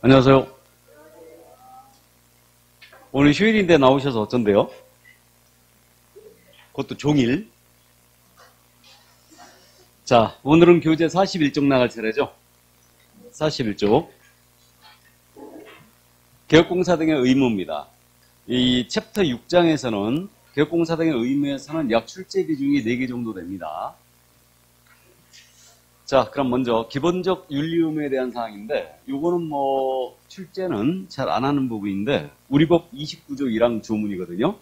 안녕하세요. 오늘 휴일인데 나오셔서 어쩐데요? 그것도 종일. 자, 오늘은 교재 41쪽 나갈 차례죠? 41쪽. 개혁공사 등의 의무입니다. 이 챕터 6장에서는 개혁공사 등의 의무에서는 약 출제 비중이 4개 정도 됩니다. 자, 그럼 먼저 기본적 윤리 의무에 대한 사항인데, 요거는 출제는 잘 안 하는 부분인데, 우리 법 29조 1항 조문이거든요.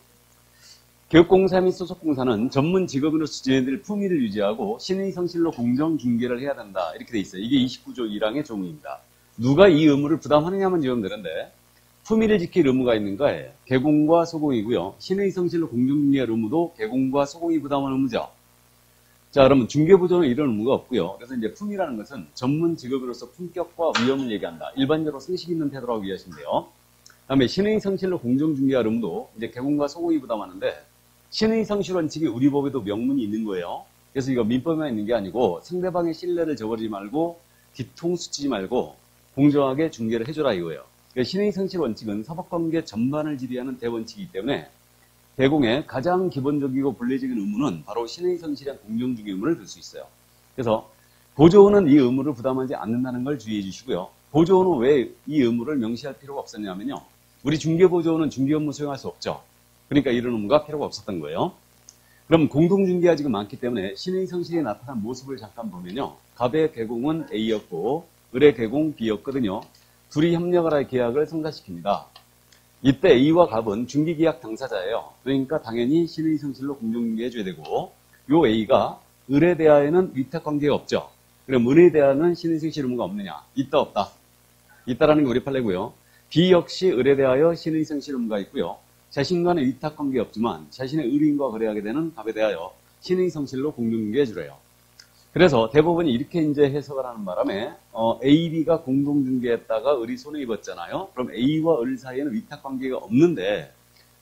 개혁공사 및 소속공사는 전문 직업으로서 지내들 품위를 유지하고 신의 성실로 공정 중개를 해야 된다. 이렇게 돼 있어요. 이게 29조 1항의 조문입니다. 누가 이 의무를 부담하느냐만 지으면 되는데, 품위를 지킬 의무가 있는가에 개공과 소공이고요. 신의 성실로 공정 중개할 의무도 개공과 소공이 부담하는 의무죠. 자, 그러면 중개보조는 이런 의무가 없고요. 그래서 이제 품위라는 것은 전문 직업으로서 품격과 위엄을 얘기한다. 일반적으로 상식 있는 태도라고 이해하시면 돼요. 다음에 신의 성실로 공정 중개할 의무도 이제 개공과 소공이 부담하는데, 신의 성실 원칙이 우리 법에도 명문이 있는 거예요. 그래서 이거 민법에만 있는 게 아니고 상대방의 신뢰를 저버리지 말고 뒤통수 치지 말고 공정하게 중개를 해줘라 이거예요. 그러니까 신의 성실 원칙은 사법관계 전반을 지배하는 대원칙이기 때문에 개공의 가장 기본적이고 본래적인 의무는 바로 신의 성실한 공정중개 의무를 들 수 있어요. 그래서 보조원은 이 의무를 부담하지 않는다는 걸 주의해 주시고요. 보조원은 왜 이 의무를 명시할 필요가 없었냐면요. 우리 중개보조원은 중개 업무 수행할 수 없죠. 그러니까 이런 의무가 필요가 없었던 거예요. 그럼 공동중개가 지금 많기 때문에 신의 성실이 나타난 모습을 잠깐 보면요. 갑의 개공은 A였고 을의 개공 B였거든요. 둘이 협력을 할 계약을 성사시킵니다. 이때 A와 갑은 중개계약 당사자예요. 그러니까 당연히 신의 성실로 공정중개해줘야 되고, 요 A가 을에 대하여는 위탁관계가 없죠. 그럼 을에 대하여는 신의 성실 의무가 없느냐? 있다 없다? 있다라는 게 우리 판례고요. B 역시 을에 대하여 신의 성실 의무가 있고요. 자신과는 위탁관계가 없지만 자신의 의리인과 거래하게 되는 갑에 대하여 신의 성실로 공정중개해주래요. 그래서 대법원이 이렇게 이제 해석을 하는 바람에 A, B가 공동중개했다가 을이 손해 입었잖아요. 그럼 A와 을 사이에는 위탁관계가 없는데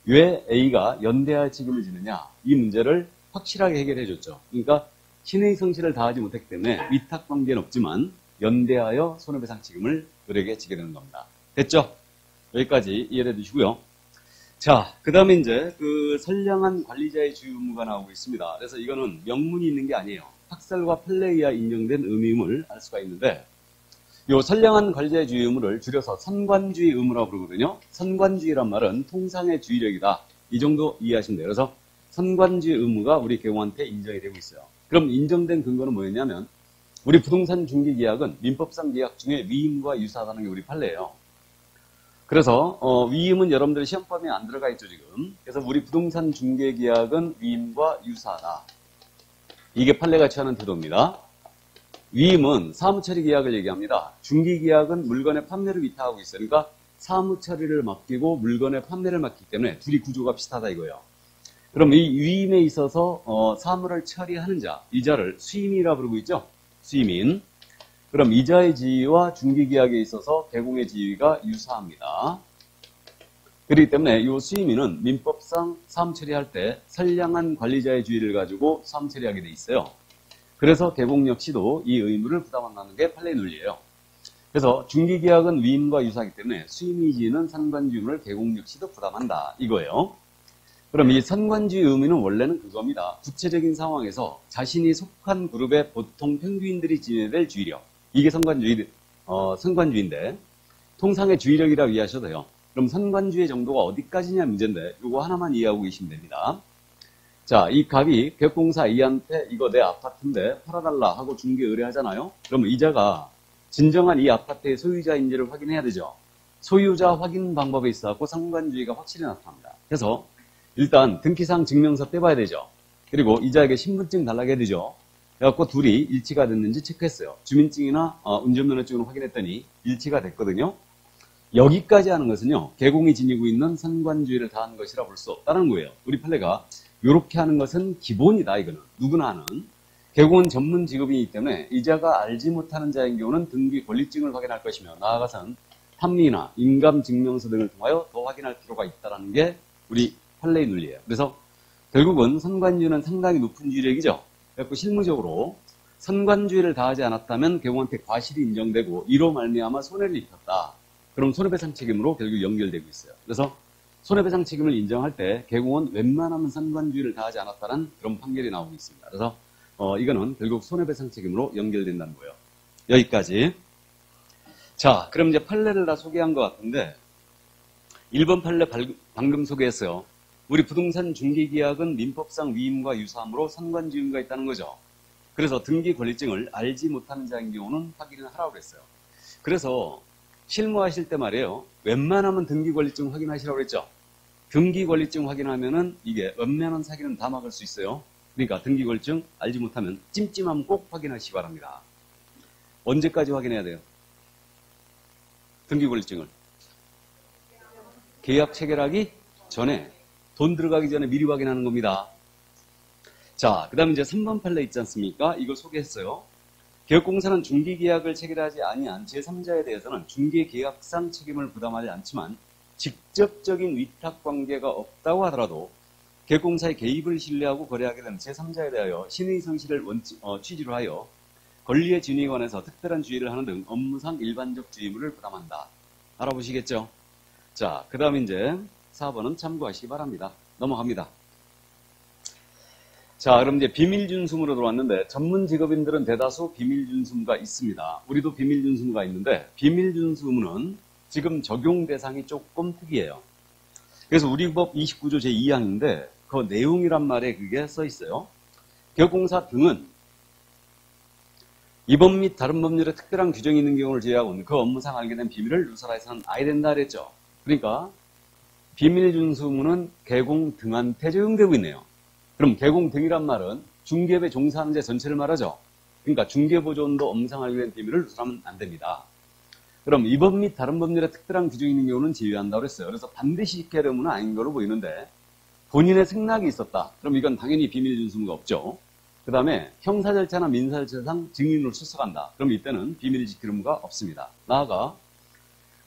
왜 A가 연대할 책임을 지느냐? 이 문제를 확실하게 해결해 줬죠. 그러니까 신의 성실을 다하지 못했기 때문에 위탁관계는 없지만 연대하여 손해배상 책임을 을에게 지게 되는 겁니다. 됐죠? 여기까지 이해해 두시고요. 자, 그 다음에 이제 그 선량한 관리자의 주의 의무가 나오고 있습니다. 그래서 이거는 명문이 있는 게 아니에요. 학설과 판례에 의하 인정된 의무임을 알 수가 있는데, 요 선량한 관리자의 주의 의무를 줄여서 선관주의 의무라고 부르거든요. 선관주의란 말은 통상의 주의력이다. 이 정도 이해하시면 돼요. 그래서 선관주의 의무가 우리 개공한테 인정이 되고 있어요. 그럼 인정된 근거는 뭐였냐면, 우리 부동산 중개계약은 민법상 계약 중에 위임과 유사하다는 게 우리 판례예요. 그래서 위임은 여러분들 시험법에 안 들어가 있죠 지금. 그래서 우리 부동산 중개계약은 위임과 유사하다. 이게 판례가 취하는 태도입니다. 위임은 사무처리 계약을 얘기합니다. 중개계약은 물건의 판매를 위탁하고 있어요. 그러니까 사무처리를 맡기고 물건의 판매를 맡기 때문에 둘이 구조가 비슷하다 이거예요. 그럼 이 위임에 있어서 사무를 처리하는 자, 이자를 수임이라 부르고 있죠. 수임인. 그럼 이자의 지위와 중개계약에 있어서 개공의 지위가 유사합니다. 그렇기 때문에 이 수임인은 민법상 사무 처리할 때 선량한 관리자의 주의를 가지고 사무 처리하게 돼 있어요. 그래서 개공 역시도 이 의무를 부담한다는 게 판례의 논리예요. 그래서 중개계약은 위임과 유사하기 때문에 수임의 지위는 선관주의를 개공 역시도 부담한다 이거예요. 그럼 이 선관주의 의무는 원래는 그겁니다. 구체적인 상황에서 자신이 속한 그룹의 보통 평균인들이 지내야 될 주의력. 이게 선관주의인데 통상의 주의력이라고 이해하셔도 돼요. 그럼 선관주의 정도가 어디까지냐 문제인데 이거 하나만 이해하고 계시면 됩니다. 자, 이 갑이 개혁공사 A한테 이거 내 아파트인데 팔아달라 하고 중개 의뢰하잖아요. 그러면 이자가 진정한 이 아파트의 소유자인지를 확인해야 되죠. 소유자 확인 방법에 있어서 선관주의가 확실히 나타납니다. 그래서 일단 등기상 증명서 떼봐야 되죠. 그리고 이자에게 신분증 달라고 해야 되죠. 그래갖고 둘이 일치가 됐는지 체크했어요. 주민증이나 운전면허증을 확인했더니 일치가 됐거든요. 여기까지 하는 것은요. 개공이 지니고 있는 선관주의를 다한 것이라 볼 수 없다는 거예요. 우리 판례가 이렇게 하는 것은 기본이다. 이거는 누구나 하는. 개공은 전문 직업이기 때문에 이자가 알지 못하는 자인 경우는 등기 권리증을 확인할 것이며 나아가서는 판리나 인감증명서 등을 통하여 더 확인할 필요가 있다는 게 우리 판례의 논리예요. 그래서 결국은 선관주의는 상당히 높은 주의력이죠. 그래서 실무적으로 선관주의를 다하지 않았다면 개공한테 과실이 인정되고 이로 말미암아 손해를 입혔다. 그럼 손해배상 책임으로 결국 연결되고 있어요. 그래서 손해배상 책임을 인정할 때 개공은 웬만하면 상관주의를 다하지 않았다는 그런 판결이 나오고 있습니다. 그래서 이거는 결국 손해배상 책임으로 연결된다는 거예요. 여기까지. 자, 그럼 이제 판례를 다 소개한 것 같은데 1번 판례 방금 소개했어요. 우리 부동산 중개계약은 민법상 위임과 유사함으로 상관주의가 있다는 거죠. 그래서 등기 권리증을 알지 못하는 자인 경우는 확인을 하라고 그랬어요. 그래서 실무하실 때 말이에요. 웬만하면 등기 권리증 확인하시라고 그랬죠. 등기 권리증 확인하면은 이게 웬만한 사기는 다 막을 수 있어요. 그러니까 등기 권리증 알지 못하면 찜찜하면 꼭 확인하시기 바랍니다. 언제까지 확인해야 돼요? 등기 권리증을 계약 체결하기 전에, 돈 들어가기 전에 미리 확인하는 겁니다. 자, 그 다음에 이제 3번 판례 있지 않습니까? 이거 소개했어요. 개업공사는 중개계약을 체결하지 아니한 제3자에 대해서는 중개계약상 책임을 부담하지 않지만 직접적인 위탁관계가 없다고 하더라도 개업공사의 개입을 신뢰하고 거래하게 되는 제3자에 대하여 신의 성실을 취지로 하여 권리의 진위에 관해서 특별한 주의를 하는 등 업무상 일반적 주의무를 부담한다. 알아보시겠죠? 자, 그 다음에 이제 4번은 참고하시기 바랍니다. 넘어갑니다. 자, 그럼 이제 비밀준수물로 들어왔는데 전문 직업인들은 대다수 비밀준수무가 있습니다. 우리도 비밀준수무가 있는데 비밀준수무는 지금 적용 대상이 조금 특이해요. 그래서 우리 법 29조 제2항인데 그 내용이란 말에 그게 써 있어요. 개업공사 등은 이 법 및 다른 법률에 특별한 규정이 있는 경우를 제외하고는 그 업무상 알게 된 비밀을 누설해서는 아야 된다 그랬죠. 그러니까 비밀준수무는 개공 등한테 적용되고 있네요. 그럼 개공 등이란 말은 중개업에 종사하는 자 전체를 말하죠. 그러니까 중개보조원도 업무상 알게 된 비밀을 누설하면 안 됩니다. 그럼 이 법 및 다른 법률에 특별한 규정이 있는 경우는 제외한다고 그랬어요. 그래서 반드시 지켜야 되는 건 아닌 걸로 보이는데 본인의 생락이 있었다. 그럼 이건 당연히 비밀준수무가 없죠. 그 다음에 형사절차나 민사절차상 증인으로 출석한다. 그럼 이때는 비밀 지킬 의무가 없습니다. 나아가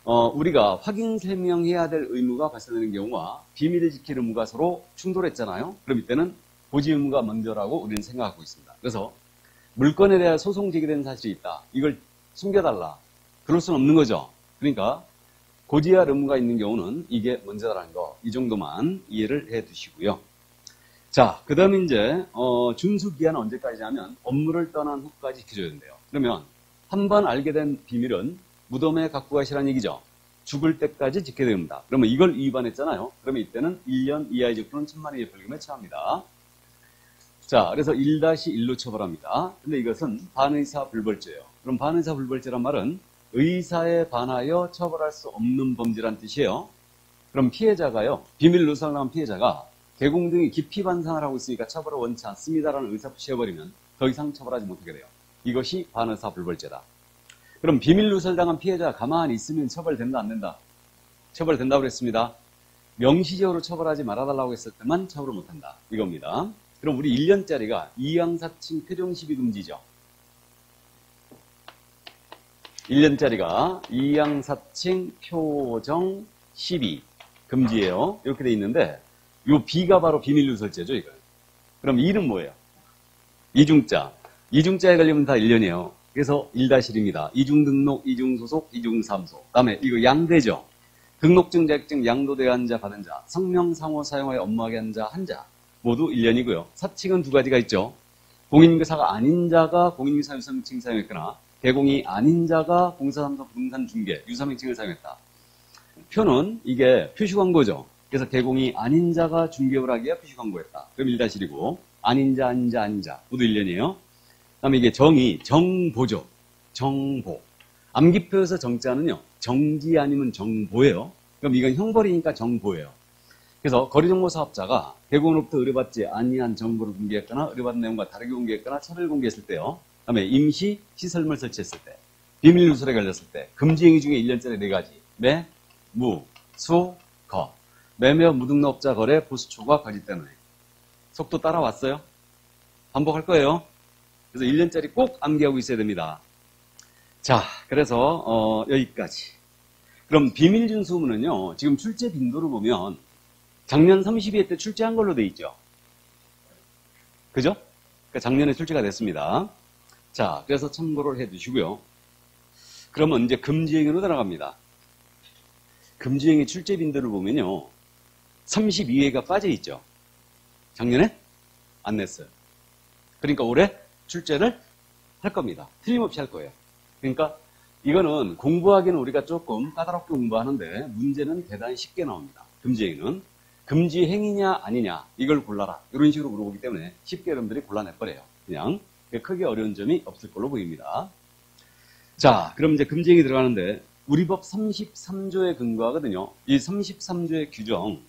우리가 확인 설명해야 될 의무가 발생되는 경우와 비밀을 지킬 의무가 서로 충돌했잖아요. 그럼 이때는 고지 의무가 먼저라고 우리는 생각하고 있습니다. 그래서 물건에 대한 소송 제기된 사실이 있다. 이걸 숨겨달라. 그럴 수는 없는 거죠. 그러니까 고지할 의무가 있는 경우는 이게 먼저라는 거. 이 정도만 이해를 해 두시고요. 자, 그 다음에 이제 준수 기한은 언제까지냐면 업무를 떠난 후까지 지켜줘야 된대요. 그러면 한 번 알게 된 비밀은 무덤에 갖고 가시라는 얘기죠. 죽을 때까지 지켜야 됩니다. 그러면 이걸 위반했잖아요. 그러면 이때는 1년 이하의 적부는 1,000만 원의 벌금에 처합니다. 자, 그래서 1-1로 처벌합니다. 근데 이것은 반의사 불벌죄예요. 그럼 반의사 불벌죄란 말은 의사에 반하여 처벌할 수 없는 범죄란 뜻이에요. 그럼 피해자가요. 비밀 누설당한 피해자가 개공 등이 깊이 반성을 하고 있으니까 처벌을 원치 않습니다라는 의사표시 해버리면 더 이상 처벌하지 못하게 돼요. 이것이 반의사 불벌죄다. 그럼 비밀 누설당한 피해자가 가만히 있으면 처벌된다 안 된다? 처벌된다고 그랬습니다. 명시적으로 처벌하지 말아달라고 했을 때만 처벌을 못한다. 이겁니다. 그럼 우리 1년짜리가 이양사칭 표정 시비 금지죠. 1년짜리가 이양사칭 표정 시비 금지예요. 이렇게 돼 있는데 요 B가 바로 비밀 누설죄죠, 이거. 그럼 2는 뭐예요? 이중자. 이중자에 걸리면 다 1년이에요. 그래서 1-1입니다. 이중등록, 이중소속, 이중삼소. 다음에 이거 양대죠. 등록증, 자격증, 양도대한 자, 받은 자, 성명, 상호, 사용하여 업무하게 한 자, 한 자. 모두 1년이고요. 사칭은 두 가지가 있죠. 공인인사가 아닌 자가 공인인사 유사명칭 사용했거나 개공이 아닌 자가 공사삼소 부동산 중개 유사명칭을 사용했다. 표는 이게 표시광고죠. 그래서 개공이 아닌 자가 중개업을 하기에 표시광고했다. 그럼 1-1이고 아닌 자, 아닌 자, 아닌 자 모두 1년이에요. 그 다음에 이게 정의, 정보죠. 정보. 암기표에서 정자는요. 정지 아니면 정보예요. 그럼 이건 형벌이니까 정보예요. 그래서 거리정보 사업자가 개공으로부터 의뢰받지 아니한 정보를 공개했거나 의뢰받은 내용과 다르게 공개했거나 차별 공개했을 때요. 그 다음에 임시 시설물 설치했을 때, 비밀 누설에 걸렸을 때, 금지행위 중에 1년짜리 4가지. 매, 무, 수, 거. 매매 무등록자 거래 보수 초과 과지 때문에. 속도 따라왔어요? 반복할 거예요. 그래서 1년짜리 꼭 암기하고 있어야 됩니다. 자, 그래서 여기까지. 그럼 비밀준수문은요. 지금 출제 빈도를 보면 작년 32회 때 출제한 걸로 돼 있죠. 그죠? 그러니까 작년에 출제가 됐습니다. 자, 그래서 참고를 해 두시고요. 그러면 이제 금지행위로 들어갑니다. 금지행위 출제 빈도를 보면요. 32회가 빠져 있죠. 작년에 안 냈어요. 그러니까 올해 출제를 할 겁니다. 틀림없이 할 거예요. 그러니까 이거는 공부하기는 우리가 조금 까다롭게 공부하는데 문제는 대단히 쉽게 나옵니다. 금지행위는. 금지행위냐 아니냐 이걸 골라라. 이런 식으로 물어보기 때문에 쉽게 여러분들이 골라내버려요. 그냥 크게 어려운 점이 없을 걸로 보입니다. 자, 그럼 이제 금지행위 들어가는데 우리 법 33조에 근거하거든요. 이 33조의 규정,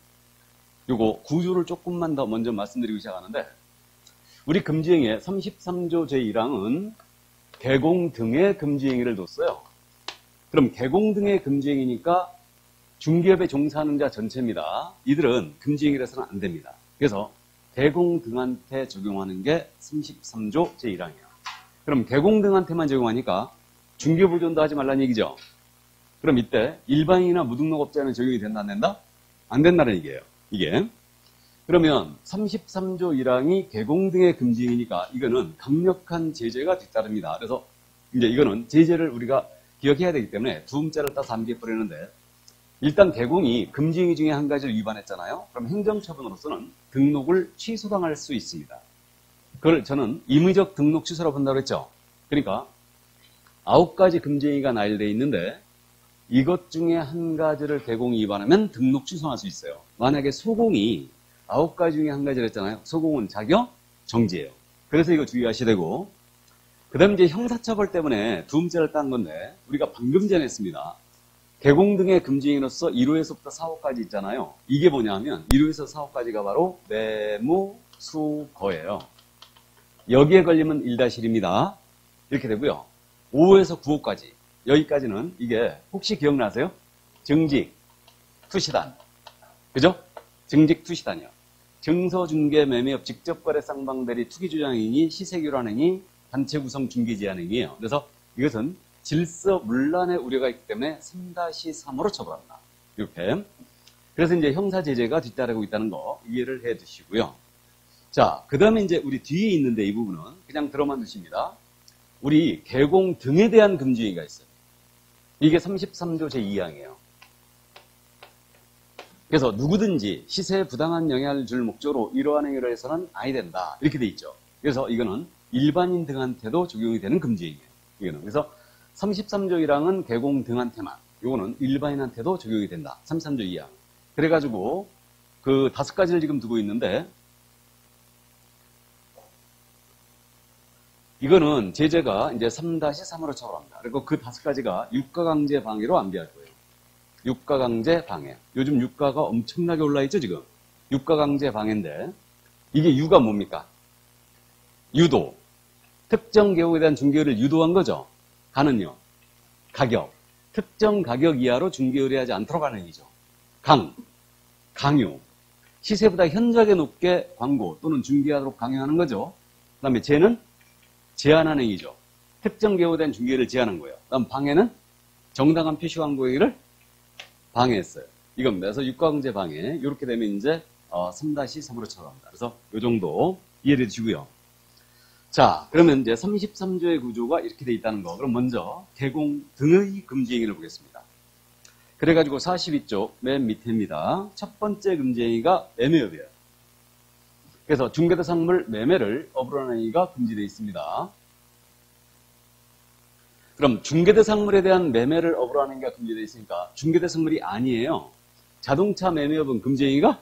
요거 구조를 조금만 더 먼저 말씀드리고 시작하는데 우리 금지행위의 33조 제1항은 개공 등의 금지행위를 뒀어요. 그럼 개공 등의 금지행위니까 중개업에 종사하는 자 전체입니다. 이들은 금지행위라서는 안 됩니다. 그래서 개공 등한테 적용하는 게 33조 제1항이에요. 그럼 개공 등한테만 적용하니까 중개보존도 하지 말라는 얘기죠. 그럼 이때 일반인이나 무등록업자는 적용이 된다 안 된다? 안 된다는 얘기예요. 이게. 그러면 33조 1항이 개공 등의 금지행위니까 이거는 강력한 제재가 뒤따릅니다. 그래서 이제 이거는 제재를 우리가 기억해야 되기 때문에 두음자를 따서 암기해 버리는데 일단 개공이 금지행위 중에 한 가지를 위반했잖아요. 그럼 행정처분으로서는 등록을 취소당할 수 있습니다. 그걸 저는 임의적 등록 취소라고 본다고 했죠. 그러니까 9가지 금지행위가 나열되어 있는데 이것 중에 한 가지를 개공이 위반하면 등록 취소할 수 있어요. 만약에 소공이 9가지 중에 한 가지를 했잖아요. 소공은 자격 정지예요. 그래서 이거 주의하셔야 되고 그 다음에 이제 형사처벌 때문에 두음죄를 딴 건데 우리가 방금 전에 했습니다. 개공 등의 금지행위로서 1호에서부터 4호까지 있잖아요. 이게 뭐냐 하면 1호에서 4호까지가 바로 매무수거예요. 여기에 걸리면 1-1입니다. 이렇게 되고요. 5호에서 9호까지 여기까지는 이게 혹시 기억나세요? 증직, 투시단. 그죠? 증직, 투시단이요. 증서중개, 매매업, 직접거래, 쌍방대리, 투기주장행위, 시세교란행위, 단체구성, 중개제한행위예요. 그래서 이것은 질서 문란의 우려가 있기 때문에 3-3으로 처벌한다. 이렇게. 그래서 이제 형사제재가 뒤따르고 있다는 거 이해를 해 두시고요. 자, 그 다음에 이제 우리 뒤에 있는데 이 부분은 그냥 들어만 두십니다. 우리 개공 등에 대한 금지행위가 있어요. 이게 33조 제2항이에요. 그래서 누구든지 시세에 부당한 영향을 줄 목적으로 이러한 행위를 해서는 아니 된다. 이렇게 돼 있죠. 그래서 이거는 일반인 등한테도 적용이 되는 금지행위예요. 이거는. 그래서 33조 1항은 개공 등한테만, 요거는 일반인한테도 적용이 된다. 33조 2항. 그래가지고 그 5가지를 지금 두고 있는데 이거는 제재가 이제 3-3으로 처벌합니다. 그리고 그 5가지가 유가강제 방해로 암비할 거예요. 유가강제 방해. 요즘 유가가 엄청나게 올라있죠, 지금. 유가강제 방해인데, 이게 유가 뭡니까? 유도. 특정 개국에 대한 중개의를 유도한 거죠. 가는요. 가격. 특정 가격 이하로 중개 의뢰하지 않도록 하는 얘기죠. 강요. 시세보다 현저하게 높게 광고 또는 중개하도록 강요하는 거죠. 그 다음에 제는 제한하는 행위죠. 특정 개국에 대한 중개를 제한한 거예요. 그다음 방해는 정당한 표시 광고 행위를 방해했어요. 이겁니다. 그래서 유가강제 방해. 이렇게 되면 이제 3-3으로 처벌합니다. 그래서 이 정도 이해해 주시고요. 자, 그러면 이제 33조의 구조가 이렇게 돼 있다는 거. 그럼 먼저 개공 등의 금지행위를 보겠습니다. 그래가지고 42조 맨 밑에입니다. 첫 번째 금지행위가 매매업이에요. 그래서 중개대상물 매매를 업으로 하는 행위가 금지되어 있습니다. 그럼 중개대상물에 대한 매매를 업으로 하는 행위가 금지되어 있으니까 중개대상물이 아니에요. 자동차 매매업은 금지행위가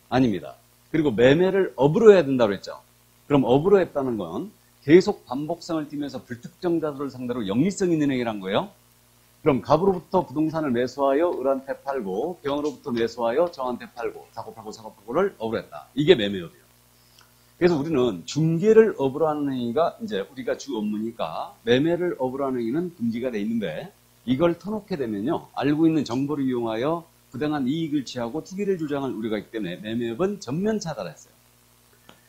아닙니다. 그리고 매매를 업으로 해야 된다고 했죠. 그럼 업으로 했다는 건 계속 반복성을 띠면서 불특정 자들을 상대로 영리성 있는 행위란 거예요. 그럼 갑으로부터 부동산을 매수하여 을한테 팔고 병으로부터 매수하여 저한테 팔고 사고팔고를 업으로 했다. 이게 매매업이에요. 그래서 우리는 중개를 업으로 하는 행위가 이제 우리가 주 업무니까 매매를 업으로 하는 행위는 금지가 돼 있는데 이걸 터놓게 되면요. 알고 있는 정보를 이용하여 부당한 이익을 취하고 투기를 주장할 우려가 있기 때문에 매매업은 전면 차단했어요.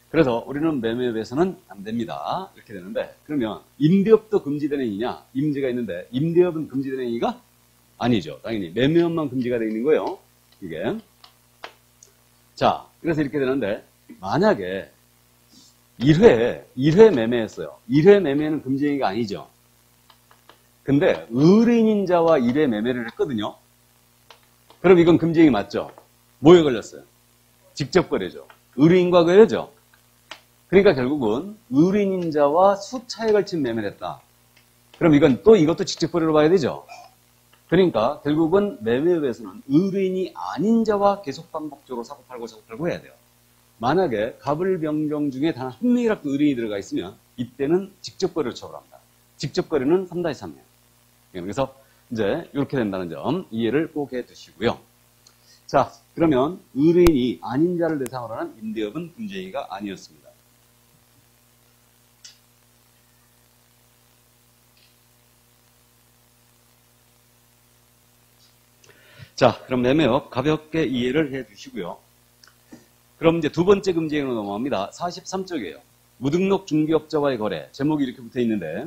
그래서 우리는 매매업에서는 안 됩니다. 이렇게 되는데 그러면 임대업도 금지되는 행위냐? 임대가 있는데 임대업은 금지되는 행위가 아니죠. 당연히 매매업만 금지가 되어 있는 거예요. 이게. 자, 그래서 이렇게 되는데 만약에 1회 매매했어요. 1회 매매는 금지행위가 아니죠. 근데 의뢰인자와 1회 매매를 했거든요. 그럼 이건 금지행위 맞죠? 뭐에 걸렸어요? 직접 거래죠. 의뢰인과 거래죠. 그러니까 결국은 의뢰인자와 수차에 걸친 매매를 했다. 그럼 이것도 직접 거래로 봐야 되죠. 그러니까 결국은 매매업에서는 의뢰인이 아닌 자와 계속 반복적으로 사고팔고 해야 돼요. 만약에 갑을병정 중에 단 한 명이라도 의뢰인이 들어가 있으면 이때는 직접 거래로 처벌합니다. 직접 거래는 3-3명. 그래서 이제 이렇게 된다는 점 이해를 꼭 해두시고요. 자, 그러면 의뢰인이 아닌 자를 대상으로 하는 임대업은 금지행위가 아니었습니다. 자, 그럼 매매업 가볍게 이해를 해두시고요. 그럼 이제 두 번째 금지행위로 넘어갑니다. 43쪽이에요. 무등록 중개업자와의 거래. 제목이 이렇게 붙어 있는데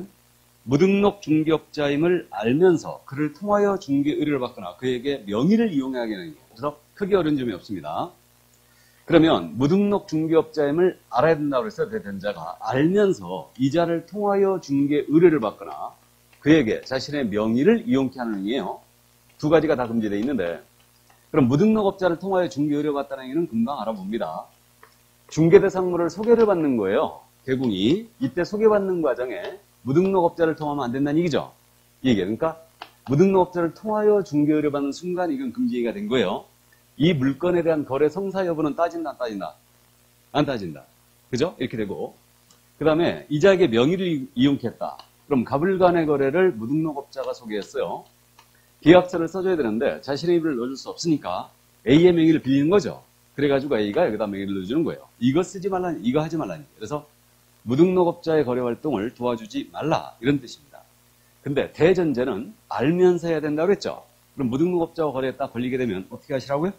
무등록 중개업자임을 알면서 그를 통하여 중개 의뢰를 받거나 그에게 명의를 이용하게 하는 거예요. 그래서 크게 어려운 점이 없습니다. 그러면 무등록 중개업자임을 알아야 된다고 했어요. 대변자가 알면서 이자를 통하여 중개 의뢰를 받거나 그에게 자신의 명의를 이용케 하는 행위예요. 두 가지가 다 금지되어 있는데 그럼 무등록업자를 통하여 중개 의뢰를 받다는 행위는 금방 알아봅니다. 중개대상물을 소개를 받는 거예요. 개공이 이때 소개받는 과정에 무등록업자를 통하면 안 된다는 얘기죠. 이 얘기예요. 그러니까 무등록업자를 통하여 중개 의뢰 받는 순간 이건 금지행위가 된 거예요. 이 물건에 대한 거래 성사 여부는 따진다 안 따진다? 안 따진다. 그죠? 이렇게 되고 그 다음에 이자에게 명의를 이용케 했다. 그럼 갑을 간의 거래를 무등록업자가 소개했어요. 계약서를 써줘야 되는데 자신의 입을 넣어줄 수 없으니까 A의 명의를 빌리는 거죠. 그래가지고 A가 여기다 명의를 넣어주는 거예요. 이거 쓰지 말라니, 이거 하지 말라니. 그래서 무등록업자의 거래 활동을 도와주지 말라 이런 뜻입니다. 근데 대전제는 알면서 해야 된다고 그랬죠. 그럼 무등록업자와 거래했다 걸리게 되면 어떻게 하시라고요?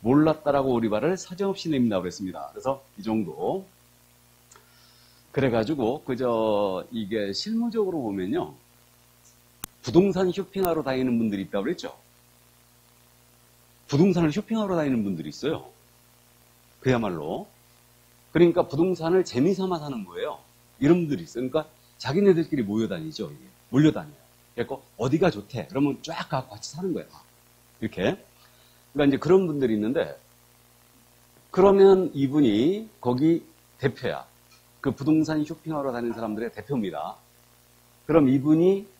몰랐다라고 오리발을 사정없이 냅니다 그랬습니다. 그래서 이 정도. 그래가지고 이게 실무적으로 보면요. 부동산 쇼핑하러 다니는 분들이 있다고 그랬죠. 부동산을 쇼핑하러 다니는 분들이 있어요. 그야말로. 그러니까 부동산을 재미삼아 사는 거예요. 이런 분들이 있어요. 그러니까 자기네들끼리 모여다니죠. 이게. 몰려다녀요. 그래서 어디가 좋대. 그러면 쫙 가고 같이 사는 거예요. 이렇게. 그러니까 이제 그런 분들이 있는데 그러면 이분이 거기 대표야. 그 부동산 쇼핑하러 다니는 사람들의 대표입니다. 그럼 이분이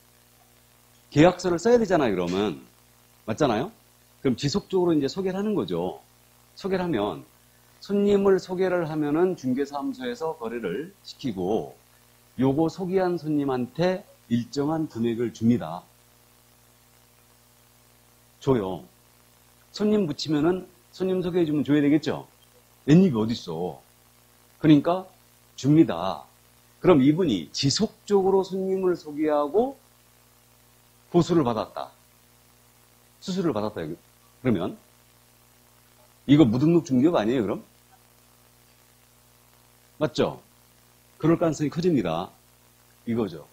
계약서를 써야 되잖아요, 그러면. 맞잖아요? 그럼 지속적으로 이제 소개를 하는 거죠. 소개를 하면, 손님을 소개를 하면은 중개사무소에서 거래를 시키고, 요거 소개한 손님한테 일정한 금액을 줍니다. 줘요. 손님 붙이면은 손님 소개해주면 줘야 되겠죠? 웬입이 어딨어. 그러니까 줍니다. 그럼 이분이 지속적으로 손님을 소개하고 보수를 받았다. 수수료를 받았다. 그러면 이거 무등록 중개업 아니에요, 그럼? 맞죠? 그럴 가능성이 커집니다. 이거죠.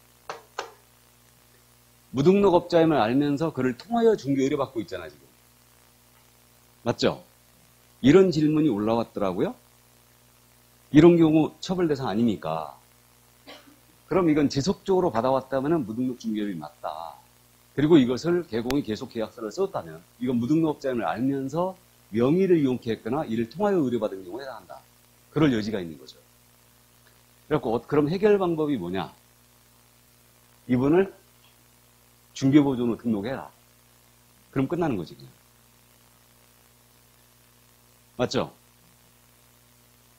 무등록업자임을 알면서 그를 통하여 중개 의뢰받고 있잖아, 지금. 맞죠? 이런 질문이 올라왔더라고요. 이런 경우 처벌 대상 아닙니까? 그럼 이건 지속적으로 받아왔다면 무등록 중개업이 맞다. 그리고 이것을 개공이 계속 계약서를 썼다면 이건 무등록업자임을 알면서 명의를 이용케 했거나 이를 통하여 의뢰받은 경우에 해당한다. 그럴 여지가 있는 거죠. 그래서 그럼 해결 방법이 뭐냐? 이분을 중개보조로 등록해라. 그럼 끝나는 거지, 그냥. 맞죠?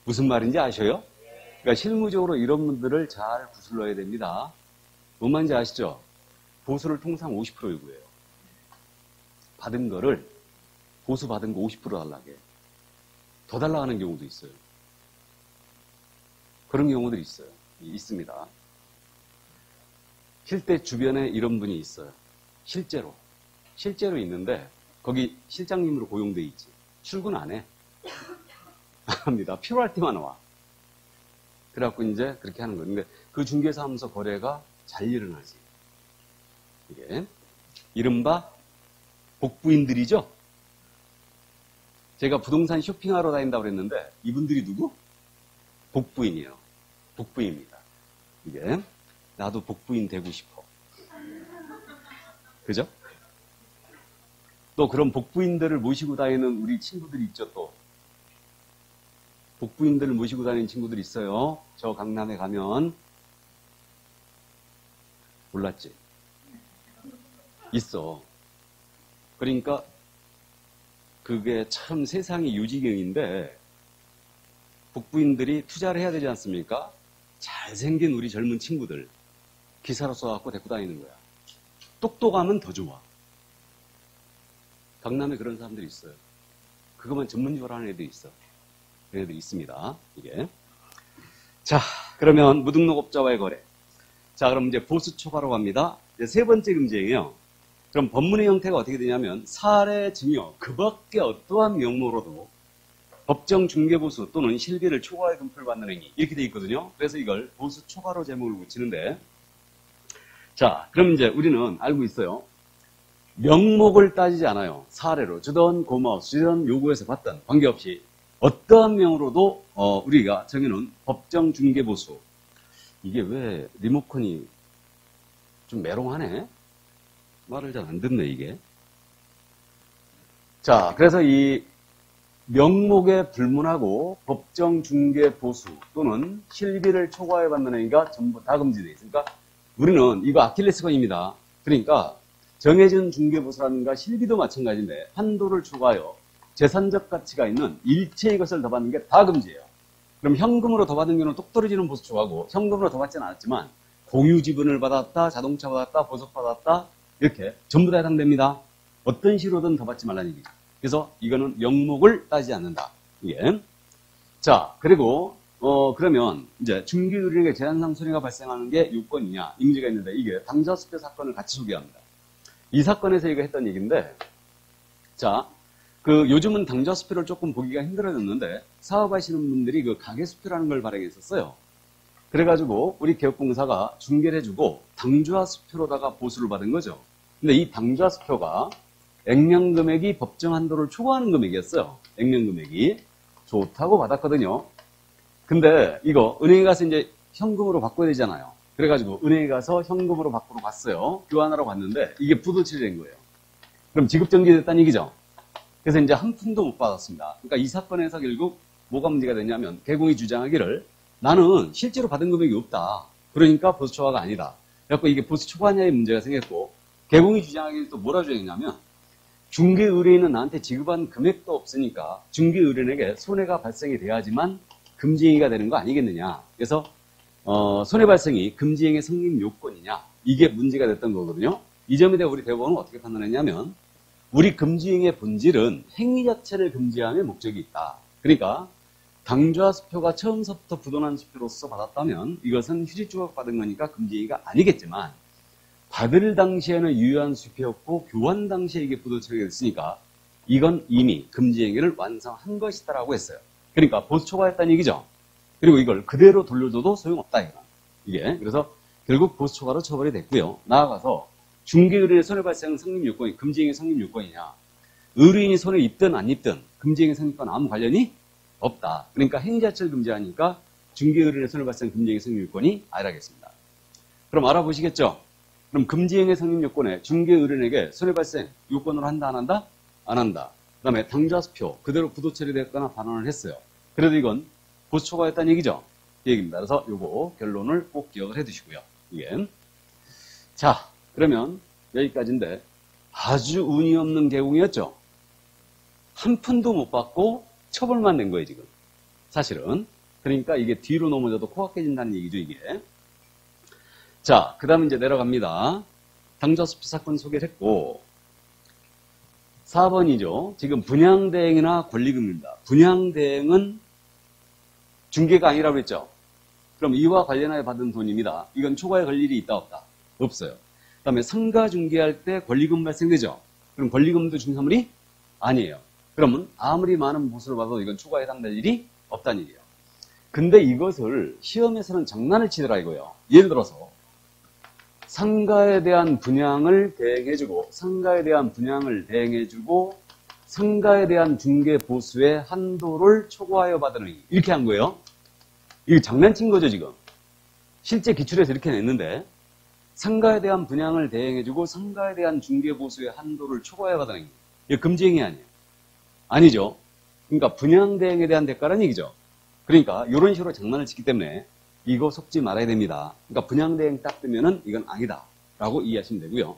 무슨 말인지 아셔요? 그러니까 실무적으로 이런 분들을 잘 구슬러야 됩니다. 뭔 말인지 아시죠? 보수를 통상 50% 요구해요. 받은 거를, 보수 받은 거 50% 달라고 해요. 더 달라고 하는 경우도 있어요. 그런 경우들이 있어요. 있습니다. 실제 주변에 이런 분이 있어요. 실제로 있는데, 거기 실장님으로 고용돼 있지. 출근 안 해. 안 합니다. 필요할 때만 와. 그래갖고 이제 그렇게 하는 거예요. 근데 그 중개사무소 거래가 잘 일어나지. 이게 이른바 복부인들이죠. 제가 부동산 쇼핑하러 다닌다고 그랬는데 이분들이 누구? 복부인이에요. 복부인입니다. 이게 나도 복부인 되고 싶어. 그죠? 또 그런 복부인들을 모시고 다니는 우리 친구들이 있죠, 또. 복부인들을 모시고 다니는 친구들이 있어요. 저 강남에 가면. 몰랐지? 있어. 그러니까 그게 참 세상이 유지경인데 복부인들이 투자를 해야 되지 않습니까? 잘생긴 우리 젊은 친구들 기사로 써갖고 데리고 다니는 거야. 똑똑하면 더 좋아. 강남에 그런 사람들이 있어요. 그것만 전문적으로 하는 애들이 있어. 그런 애들이 있습니다. 이게. 자, 그러면 무등록업자와의 거래. 자, 그럼 이제 보수 초과로 갑니다. 이제 세 번째 금지행위요. 그럼 법문의 형태가 어떻게 되냐면 사례, 증여, 그 밖에 어떠한 명목으로도 법정 중개보수 또는 실비를 초과해 금표를 받는 행위 이렇게 돼 있거든요. 그래서 이걸 보수 초과로 제목을 붙이는데 자, 그럼 이제 우리는 알고 있어요. 명목을 따지지 않아요. 사례로 주던 고마워, 주던 요구해서 받던 관계없이 어떠한 명으로도 우리가 정해놓은 법정 중개보수. 이게 왜 리모컨이 좀 메롱하네? 말을 잘 안 듣네, 이게. 자, 그래서 이 명목에 불문하고 법정 중개 보수 또는 실비를 초과해 받는 행위가 전부 다 금지되어 있으니까 우리는 이거 아킬레스건입니다. 그러니까 정해진 중개 보수라든가 실비도 마찬가지인데 한도를 초과하여 재산적 가치가 있는 일체의 것을 더 받는 게 다 금지예요. 그럼 현금으로 더 받은 경우는 똑 떨어지는 보수 초과고 현금으로 더 받지는 않았지만 공유 지분을 받았다, 자동차 받았다, 보석 받았다 이렇게 전부 다 해당됩니다. 어떤 식으로든 더 받지 말라는 얘기죠. 그래서 이거는 명목을 따지지 않는다. 이게. 자, 그리고 그러면 이제 중개의뢰인에게 제한상 손해가 발생하는 게 요건이냐 이 문제가 있는데 이게 당좌수표 사건을 같이 소개합니다. 이 사건에서 이거 했던 얘기인데 자, 그 요즘은 당좌수표를 조금 보기가 힘들어졌는데 사업하시는 분들이 그 가계수표라는 걸 발행했었어요. 그래가지고 우리 개업공사가 중개를 해주고 당좌수표로다가 보수를 받은 거죠. 근데 이 당좌수표가 액면금액이 법정 한도를 초과하는 금액이었어요. 액면금액이. 좋다고 받았거든요. 근데 이거 은행에 가서 이제 현금으로 바꿔야 되잖아요. 그래가지고 은행에 가서 현금으로 바꾸러 갔어요. 교환하러 갔는데 이게 부도칠이 된 거예요. 그럼 지급정지됐다는 얘기죠. 그래서 이제 한 푼도 못 받았습니다. 그러니까 이 사건에서 결국 뭐가 문제가 됐냐면 개공이 주장하기를 나는 실제로 받은 금액이 없다. 그러니까 보수 초과가 아니다. 그래서 이게 보수 초과냐의 문제가 생겼고 개공이 주장하기를 또 뭐라 주장했냐면 중개 의뢰인은 나한테 지급한 금액도 없으니까 중개 의뢰인에게 손해가 발생이 돼야지만 금지행위가 되는 거 아니겠느냐. 그래서 손해 발생이 금지행위 성립 요건이냐 이게 문제가 됐던 거거든요. 이 점에 대해 우리 대법원은 어떻게 판단했냐면 우리 금지행위의 본질은 행위 자체를 금지함의 목적이 있다. 그러니까 당좌수표가 처음서부터 부도난 수표로서 받았다면 이것은 휴지 조각 받은 거니까 금지행위가 아니겠지만 받을 당시에는 유효한 수표였고 교환 당시에 이게 부도 처리가 됐으니까 이건 이미 금지행위를 완성한 것이다라고 했어요. 그러니까 보수 초과했다는 얘기죠. 그리고 이걸 그대로 돌려줘도 소용없다 이건. 이게 그래서 결국 보수 초과로 처벌이 됐고요. 나아가서 중개의뢰인의 손해 발생 성립 요건이 금지행위 성립 요건이냐. 의뢰인이 손해 입든 안 입든 금지행위 성립과는 아무 관련이 없다. 그러니까 행위 자체를 금지하니까 중개의뢰인의 손해 발생 금지행위 성립 요건이 아니라겠습니다. 그럼 알아보시겠죠? 그럼 금지행위 성립 요건에 중개의뢰인에게 손해 발생 요건으로 한다 안 한다? 안 한다. 그 다음에 당좌수표 그대로 부도 처리됐거나 반환을 했어요. 그래도 이건 보수 초과했다는 얘기죠. 이 얘기입니다. 그래서 요거 결론을 꼭 기억을 해두시고요. 이게. 자, 그러면 여기까지인데 아주 운이 없는 개공이었죠. 한 푼도 못 받고 처벌만 낸 거예요, 지금. 사실은. 그러니까 이게 뒤로 넘어져도 코가 깨진다는 얘기죠, 이게. 자, 그 다음에 이제 내려갑니다. 당좌수표 사건 소개를 했고 4번이죠. 지금 분양대행이나 권리금입니다. 분양대행은 중개가 아니라고 했죠. 그럼 이와 관련하여 받은 돈입니다. 이건 초과에 걸 일이 있다 없다? 없어요. 그 다음에 상가 중개할 때 권리금 발생되죠. 그럼 권리금도 중사물이 아니에요. 그러면 아무리 많은 보수를 받아도 이건 초과에 해당될 일이 없다는 얘기예요. 근데 이것을 시험에서는 장난을 치더라 이거예요. 예를 들어서 상가에 대한 분양을 대행해주고 상가에 대한 분양을 대행해주고 상가에 대한 중개 보수의 한도를 초과하여 받는 행위 이렇게 한 거예요. 이거 장난친 거죠 지금. 실제 기출에서 이렇게 냈는데 상가에 대한 분양을 대행해주고 상가에 대한 중개 보수의 한도를 초과하여 받는 행위 이거 금지행위 아니에요. 아니죠. 그러니까 분양대행에 대한 대가라는 얘기죠. 그러니까 이런 식으로 장난을 치기 때문에 이거 속지 말아야 됩니다. 그러니까 분양대행 딱 뜨면은 이건 아니다 라고 이해하시면 되고요.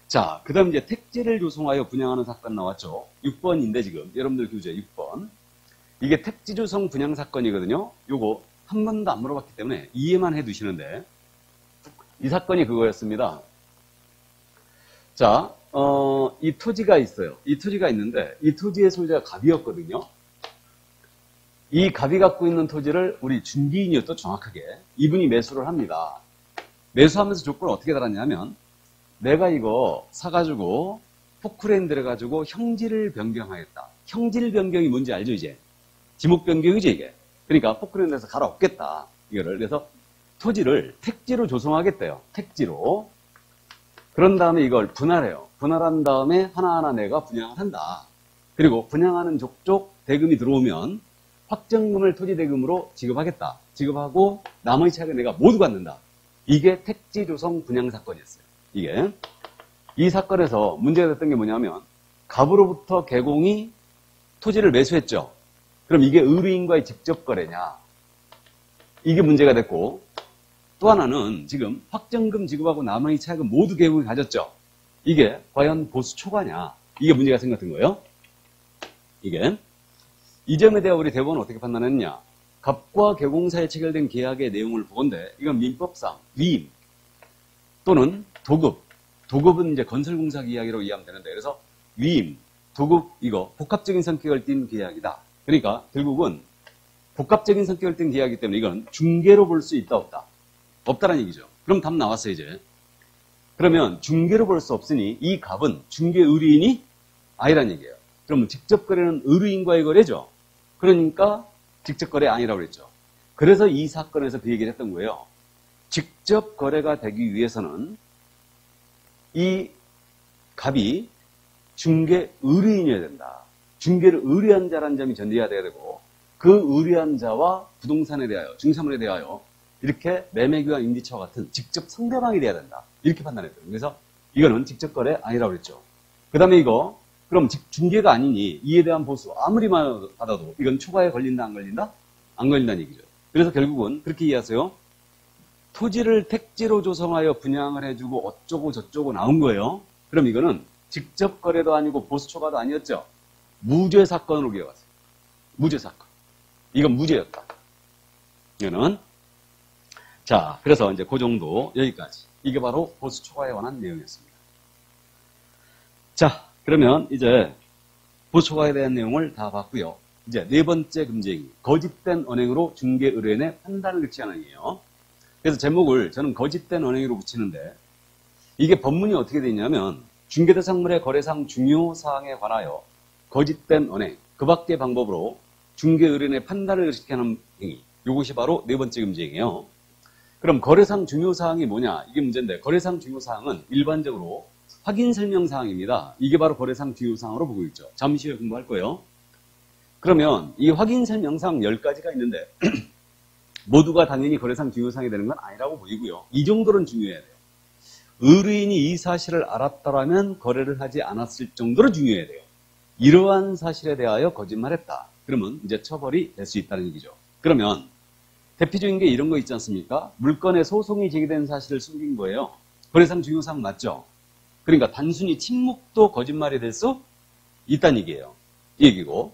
자, 그 다음 이제 택지를 조성하여 분양하는 사건 나왔죠. 6번인데 지금 여러분들 교재 6번. 이게 택지 조성 분양 사건이거든요. 요거 한 번도 안 물어봤기 때문에 이해만 해 두시는데 이 사건이 그거였습니다. 자, 이 토지가 있어요. 이 토지가 있는데 이 토지의 소유자가 갑이었거든요. 이 갑이 갖고 있는 토지를 우리 중개인이었죠. 정확하게 이분이 매수를 합니다. 매수하면서 조건을 어떻게 달았냐면 내가 이거 사가지고 포크레인 들어가지고 형질을 변경하겠다. 형질 변경이 뭔지 알죠 이제? 지목 변경이지 이게. 그러니까 포크레인에서 갈아엎겠다. 이거를. 그래서 토지를 택지로 조성하겠대요. 택지로. 그런 다음에 이걸 분할해요. 분할한 다음에 하나하나 내가 분양을 한다. 그리고 분양하는 족족 대금이 들어오면 확정금을 토지대금으로 지급하겠다. 지급하고 나머지 차익을 내가 모두 갖는다. 이게 택지 조성 분양 사건이었어요. 이게. 이 사건에서 문제가 됐던 게 뭐냐면 갑으로부터 개공이 토지를 매수했죠. 그럼 이게 의뢰인과의 직접 거래냐? 이게 문제가 됐고 또 하나는 지금 확정금 지급하고 나머지 차익은 모두 개공이 가졌죠. 이게 과연 보수 초과냐? 이게 문제가 생겼던 거예요. 이게. 이 점에 대해 우리 대법원은 어떻게 판단했냐? 갑과 개공사에 체결된 계약의 내용을 보건대 이건 민법상 위임 또는 도급. 도급은 이제 건설공사 계약이라고 이해하면 되는데 그래서 위임, 도급 이거 복합적인 성격을 띈 계약이다. 그러니까 결국은 복합적인 성격을 띈 계약이기 때문에 이건 중개로 볼 수 있다 없다? 없다라는 얘기죠. 그럼 답 나왔어요 이제. 그러면 중개로 볼 수 없으니 이 갑은 중개 의뢰인이 아니란 얘기예요. 그러면 직접 거래는 의뢰인과의 거래죠. 그러니까 직접 거래 아니라고 그랬죠. 그래서 이 사건에서 그 얘기를 했던 거예요. 직접 거래가 되기 위해서는 이 갑이 중개 의뢰인이어야 된다. 중개를 의뢰한 자라는 점이 전제해야 되고 그 의뢰한 자와 부동산에 대하여, 중개사물에 대하여 이렇게 매매교환 임대차와 같은 직접 상대방이 돼야 된다. 이렇게 판단했어요. 그래서 이거는 직접 거래 아니라고 그랬죠. 그 다음에 이거 그럼 중개가 아니니 이에 대한 보수 아무리 받아도 이건 초과에 걸린다 안 걸린다? 안 걸린다는 얘기죠. 그래서 결국은 그렇게 이해하세요. 토지를 택지로 조성하여 분양을 해주고 어쩌고 저쩌고 나온 거예요. 그럼 이거는 직접 거래도 아니고 보수 초과도 아니었죠. 무죄 사건으로 기억하세요. 무죄 사건. 이건 무죄였다. 이거는 자, 그래서 이제 그 정도 여기까지. 이게 바로 보수 초과에 관한 내용이었습니다. 자, 그러면 이제 보수 초과에 대한 내용을 다 봤고요. 이제 네 번째 금지행위. 거짓된 언행으로 중개 의뢰인의 판단을 그치하는 행위예요. 그래서 제목을 저는 거짓된 언행으로 붙이는데 이게 법문이 어떻게 되어 있냐면 중개대상물의 거래상 중요 사항에 관하여 거짓된 언행, 그 밖의 방법으로 중개 의뢰인의 판단을 의식하는 행위. 이것이 바로 네 번째 금지행위예요. 그럼 거래상 중요 사항이 뭐냐? 이게 문제인데 거래상 중요 사항은 일반적으로 확인 설명 사항입니다. 이게 바로 거래상 중요 사항으로 보고 있죠. 잠시 후에 공부할 거예요. 그러면 이 확인 설명 사항 10가지가 있는데 모두가 당연히 거래상 중요 사항이 되는 건 아니라고 보이고요. 이 정도는 중요해야 돼요. 의뢰인이 이 사실을 알았더라면 거래를 하지 않았을 정도로 중요해야 돼요. 이러한 사실에 대하여 거짓말했다. 그러면 이제 처벌이 될 수 있다는 얘기죠. 그러면 대표적인 게 이런 거 있지 않습니까? 물건에 소송이 제기된 사실을 숨긴 거예요. 거래상 중요사항 맞죠? 그러니까 단순히 침묵도 거짓말이 될 수 있다는 얘기예요. 이 얘기고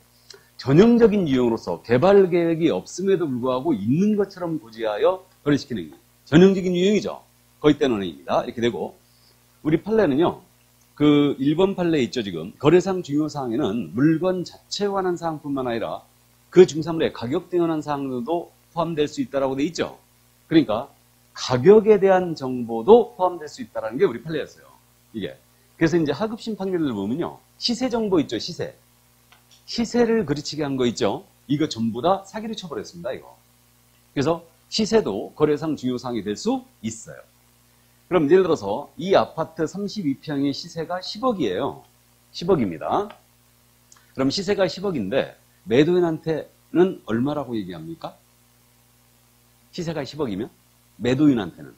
전형적인 유형으로서 개발 계획이 없음에도 불구하고 있는 것처럼 고지하여 거래시키는 게 전형적인 유형이죠. 거짓된 언행입니다. 이렇게 되고 우리 판례는요. 그 1번 판례 있죠 지금. 거래상 중요사항에는 물건 자체에 관한 사항뿐만 아니라 그 중산물의 가격 등에 관한 사항도 포함될 수 있다라고 돼 있죠. 그러니까 가격에 대한 정보도 포함될 수 있다라는 게 우리 판례였어요. 이게. 그래서 이제 하급심 판결을 보면요. 시세 정보 있죠, 시세. 시세를 그르치게 한 거 있죠. 이거 전부 다 사기를 쳐버렸습니다, 이거. 그래서 시세도 거래상 중요사항이 될 수 있어요. 그럼 예를 들어서 이 아파트 32평의 시세가 10억이에요. 10억입니다. 그럼 시세가 10억인데 매도인한테는 얼마라고 얘기합니까? 시세가 10억이면 매도인한테는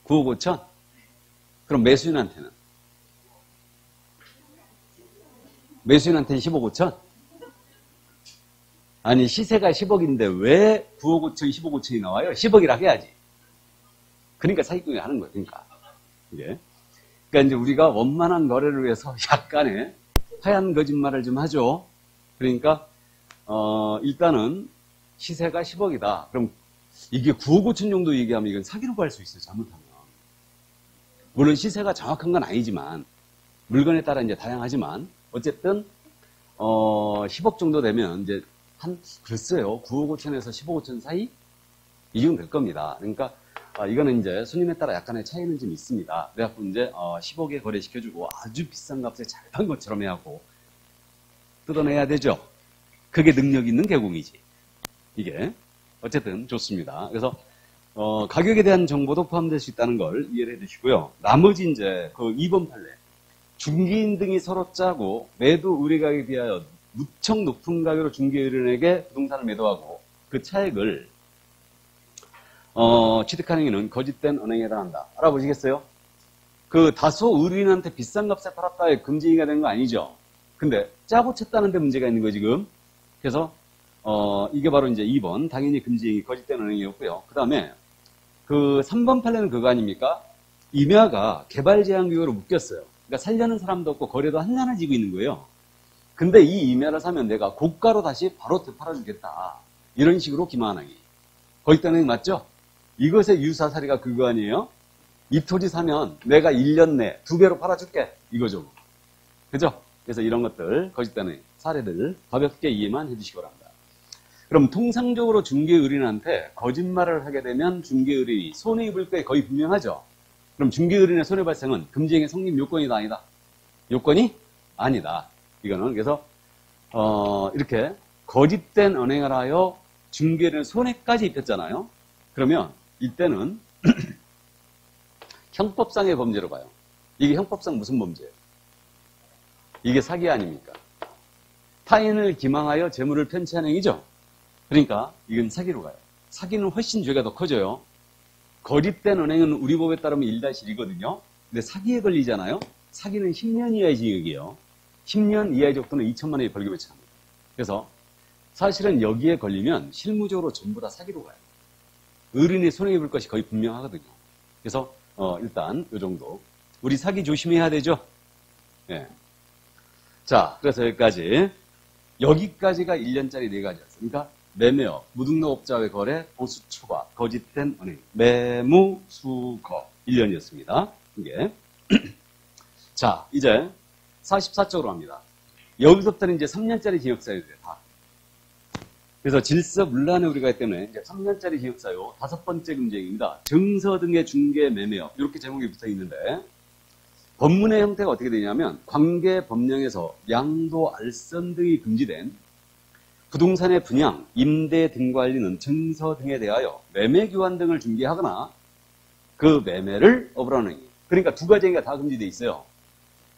9억 5천? 그럼 매수인한테는 매수인한테는 10억 5천? 아니, 시세가 10억인데 왜 9억 5천, 10억 5천이 나와요? 10억이라 해야지. 그러니까 사기꾼이 하는 거예요. 그러니까. 이게. 그러니까 이제 우리가 원만한 거래를 위해서 약간의 하얀 거짓말을 좀 하죠. 그러니까, 일단은 시세가 10억이다. 그럼 이게 9억 5천 정도 얘기하면 이건 사기로 갈 수 있어요. 잘못하면. 물론 시세가 정확한 건 아니지만, 물건에 따라 이제 다양하지만, 어쨌든, 10억 정도 되면 이제 글쎄요. 9억 5천에서 10억 5천 사이? 이 정도 될 겁니다. 그러니까, 이거는 이제 손님에 따라 약간의 차이는 좀 있습니다. 그래갖고 이제, 10억에 거래시켜주고 아주 비싼 값에 잘 판 것처럼 해갖고, 뜯어내야 되죠. 그게 능력 있는 개공이지. 이게. 어쨌든 좋습니다. 그래서, 가격에 대한 정보도 포함될 수 있다는 걸 이해를 해 주시고요. 나머지 이제 그 2번 판례. 중개인 등이 서로 짜고 매도 의뢰 가격에 비하여 무척 높은 가격으로 중개인에게 부동산을 매도하고 그 차액을 취득한 행위는 거짓된 언행에 해당한다. 알아보시겠어요? 그 다소 의뢰인한테 비싼 값에 팔았다에 금지가 된 거 아니죠? 근데 짜고 쳤다는 데 문제가 있는 거예요, 지금. 그래서 이게 바로 이제 2번 당연히 금지행위 거짓된 언행이었고요. 그 다음에 그 3번 판례는 그거 아닙니까? 임야가 개발 제한 규격으로 묶였어요. 그러니까 살려는 사람도 없고 거래도 한산해지고 있는 거예요. 근데 이 임야를 사면 내가 고가로 다시 바로 되팔아주겠다. 이런 식으로 기만하기. 거짓된 언행 맞죠? 이것의 유사사리가 그거 아니에요? 이 토지 사면 내가 1년 내 2배로 팔아줄게. 이거죠. 그죠? 그래서 이런 것들 거짓된 언행 사례들 가볍게 이해만 해주시기 바랍니다. 그럼 통상적으로 중개의뢰인한테 거짓말을 하게 되면 중개의뢰인이 손해입을 게 거의 분명하죠. 그럼 중개의뢰인의 손해발생은 금지행위 성립 요건이다 아니다? 요건이 아니다. 이거는 그래서 이렇게 거짓된 언행을 하여 중개의뢰인 손해까지 입혔잖아요. 그러면 이때는 형법상의 범죄로 봐요. 이게 형법상 무슨 범죄예요? 이게 사기 아닙니까? 타인을 기망하여 재물을 편취한 행위죠. 그러니까 이건 사기로 가요. 사기는 훨씬 죄가 더 커져요. 거짓된 언행은 우리 법에 따르면 1-1이거든요. 근데 사기에 걸리잖아요. 사기는 10년 이하의 징역이에요. 10년 이하의 적도는 2천만 원의 벌금에 처합니다. 그래서 사실은 여기에 걸리면 실무적으로 전부 다 사기로 가요. 의뢰인이 손해입을 것이 거의 분명하거든요. 그래서 일단 이 정도. 우리 사기 조심해야 되죠. 예. 자, 그래서 여기까지가 1년짜리 4가지였습니다. 매매업, 무등록업자의 거래, 보수 초과, 거짓된 언행, 매무, 수거 1년이었습니다. 이게. 자, 이제 44쪽으로 갑니다. 여기서부터는 이제 3년짜리 징역사유예요. 다. 그래서 질서문란의 우리가 있기 때문에 이제 3년짜리 징역사유 5번째 금지행위입니다. 증서 등의 중개 매매업 이렇게 제목이 붙어 있는데 법문의 형태가 어떻게 되냐면 관계 법령에서 양도, 알선 등이 금지된 부동산의 분양, 임대 등 관리는 증서 등에 대하여 매매 교환 등을 중개하거나 그 매매를 업으라는 행위. 그러니까 두 가지 행위가 다 금지되어 있어요.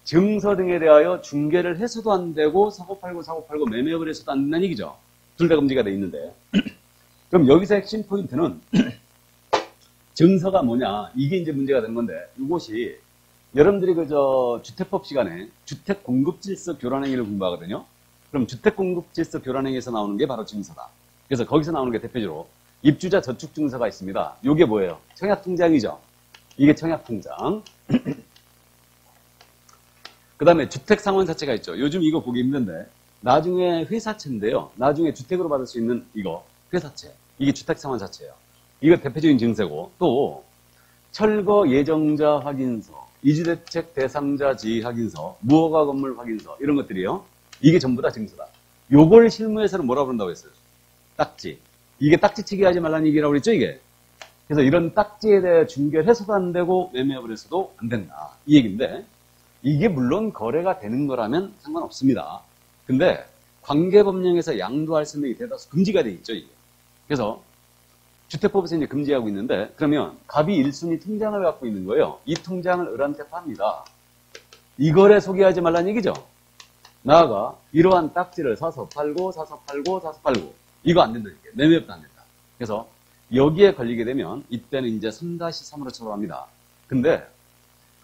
증서 등에 대하여 중개를 해서도 안 되고 사고 팔고 매매업을 해서도 안 된다는 얘기죠. 둘 다 금지가 되어 있는데 그럼 여기서 핵심 포인트는 증서가 뭐냐 이게 이제 문제가 되는 건데 이것이 여러분들이 주택법 시간에 주택공급질서 교란행위를 공부하거든요. 그럼 주택공급질서 교란행위에서 나오는 게 바로 증서다. 그래서 거기서 나오는 게 대표적으로 입주자 저축증서가 있습니다. 이게 뭐예요? 청약통장이죠. 이게 청약통장. 그 다음에 주택상환사채가 있죠. 요즘 이거 보기 힘든데 나중에 회사채인데요. 나중에 주택으로 받을 수 있는 이거 회사채. 이게 주택상환사채예요. 이거 대표적인 증세고 또 철거 예정자 확인서, 이주대책 대상자 지위 확인서, 무허가 건물 확인서 이런 것들이요. 이게 전부 다 증서다. 요걸 실무에서는 뭐라고 그런다고 했어요? 딱지. 이게 딱지치기 하지 말라는 얘기라고 그랬죠, 이게? 그래서 이런 딱지에 대해 중개를 해서도 안 되고 매매업을 해서도 안 된다. 이 얘기인데 이게 물론 거래가 되는 거라면 상관없습니다. 근데 관계법령에서 양도할 수 있는 게 대다수 금지가 돼 있죠, 이게. 그래서 주택법에서 이제 금지하고 있는데 그러면 갑이 1순위 통장을 갖고 있는 거예요. 이 통장을 을한테 팝니다. 이 거래 소개하지 말라는 얘기죠. 나아가 이러한 딱지를 사서 팔고 이거 안 된다. 이게. 매매업도 안 된다. 그래서 여기에 걸리게 되면 이때는 이제 3-3으로 처벌합니다. 근데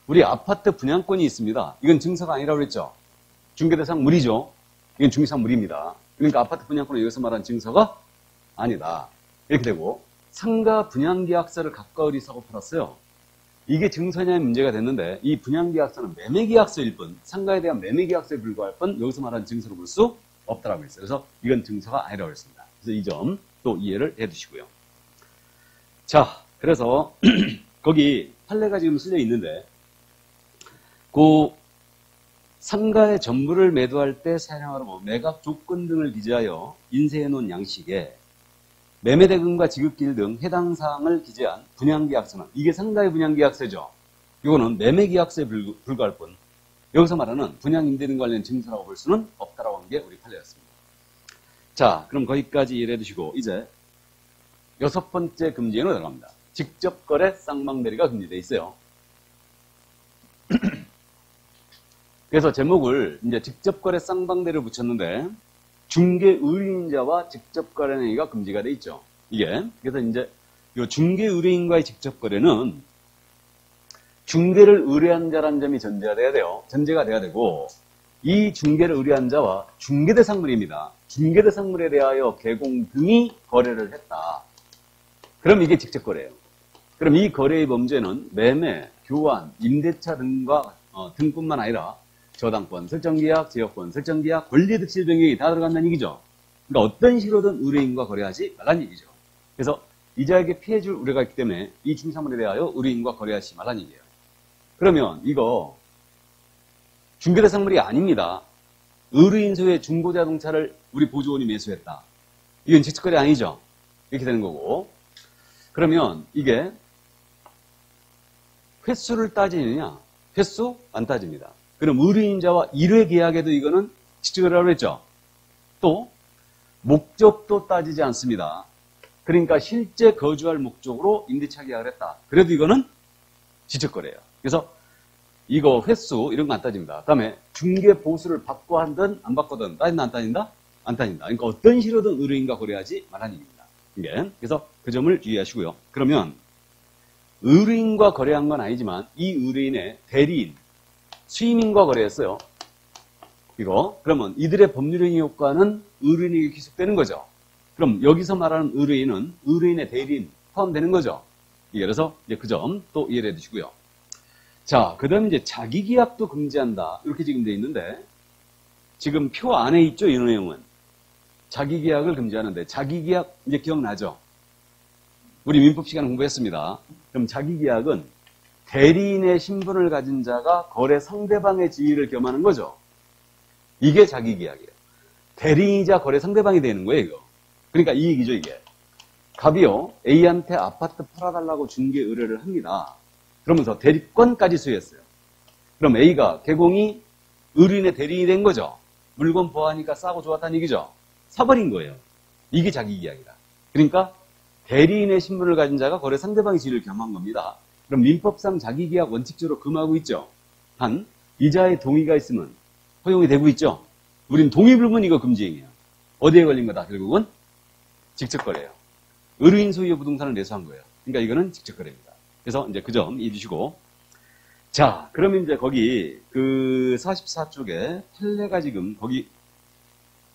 우리 아파트 분양권이 있습니다. 이건 증서가 아니라고 그랬죠. 중개대상 물이죠. 이건 중개상 물입니다. 그러니까 아파트 분양권은 여기서 말하는 증서가 아니다. 이렇게 되고 상가 분양계약서를 가까우리 사고 팔았어요. 이게 증서냐의 문제가 됐는데 이 분양계약서는 매매계약서일 뿐 상가에 대한 매매계약서에 불과할 뿐 여기서 말하는 증서로 볼 수 없다라고 했어요. 그래서 이건 증서가 아니라고 했습니다. 그래서 이 점 또 이해를 해두시고요. 자, 그래서 거기 판례가 지금 쓸려 있는데 그 상가의 전부를 매도할 때 사용하라고 매각 조건 등을 기재하여 인쇄해 놓은 양식에 매매대금과 지급기일 등 해당 사항을 기재한 분양계약서는 이게 상가의 분양계약서죠. 이거는 매매계약서에 불과할 뿐 여기서 말하는 분양임대 등 관련 증서라고 볼 수는 없다라고 한 게 우리 판례였습니다. 자, 그럼 거기까지 이해해 두시고 이제 6번째 금지에는 들어갑니다. 직접거래 쌍방대리가 금지되어 있어요. 그래서 제목을 이제 직접거래 쌍방대리를 붙였는데 중개의뢰인자와 직접거래 행위가 금지가 돼 있죠. 이게 그래서 이제 이 중개의뢰인과의 직접거래는 중개를 의뢰한 자라는 점이 전제가 돼야 돼요. 전제가 돼야 되고 이 중개를 의뢰한 자와 중개대상물입니다. 중개대상물에 대하여 개공 등이 거래를 했다. 그럼 이게 직접거래예요. 그럼 이 거래의 범죄는 매매, 교환, 임대차 등뿐만 아니라 저당권, 설정계약, 제어권, 설정계약, 권리득실 변경이 다 들어간다는 얘기죠. 그러니까 어떤 식으로든 의뢰인과 거래하지 말라는 얘기죠. 그래서 이자에게 피해줄 우려가 있기 때문에 이 중개사물에 대하여 의뢰인과 거래하지 말라는 얘기예요. 그러면 이거 중개대상물이 아닙니다. 의뢰인 소유의 중고자동차를 우리 보조원이 매수했다. 이건 직접거래 아니죠. 이렇게 되는 거고. 그러면 이게 횟수를 따지느냐? 횟수 안 따집니다. 그럼 의뢰인자와 1회 계약에도 이거는 직접거래라고 했죠. 또 목적도 따지지 않습니다. 그러니까 실제 거주할 목적으로 임대차 계약을 했다. 그래도 이거는 직접거래예요. 그래서 이거 횟수 이런 거 안 따집니다. 그다음에 중개 보수를 받고 하든 안 받거든 따진다 안 따진다? 안 따진다. 그러니까 어떤 식으로든 의뢰인과 거래하지 말라는 얘기입니다. 이게 그래서 그 점을 주의하시고요. 그러면 의뢰인과 거래한 건 아니지만 이 의뢰인의 대리인, 수임인과 거래했어요. 이거 그러면 이들의 법률행위 효과는 의뢰인에게 귀속되는 거죠. 그럼 여기서 말하는 의뢰인은 의뢰인의 대리인 포함되는 거죠. 그래서 이제 그 점 또 이해를 해두시고요. 자, 그 다음 이제 자기계약도 금지한다. 이렇게 지금 돼 있는데, 지금 표 안에 있죠, 이 내용은. 자기계약을 금지하는데, 자기계약, 이제 기억나죠? 우리 민법 시간 공부했습니다. 그럼 자기계약은 대리인의 신분을 가진 자가 거래 상대방의 지위를 겸하는 거죠. 이게 자기계약이에요. 대리인이자 거래 상대방이 되는 거예요, 이거. 그러니까 이 얘기죠, 이게. 갑이요, A한테 아파트 팔아달라고 중개 의뢰를 합니다. 그러면서 대리권까지 수여했어요. 그럼 A가 개공이 의뢰인의 대리인이 된 거죠. 물건 보아하니까 싸고 좋았다는 얘기죠. 사버린 거예요. 이게 자기계약이다. 그러니까 대리인의 신분을 가진 자가 거래 상대방의 지위를 겸한 겁니다. 그럼 민법상 자기계약 원칙적으로 금하고 있죠. 한 이자의 동의가 있으면 허용이 되고 있죠. 우린 동의불문 이거 금지행위야. 어디에 걸린 거다? 결국은 직접거래예요. 의뢰인 소유의 부동산을 내수한 거예요. 그러니까 이거는 직접거래입니다. 그래서 이제 그 점 이해주시고. 자, 그러면 이제 거기 그 44쪽에 판례가 지금 거기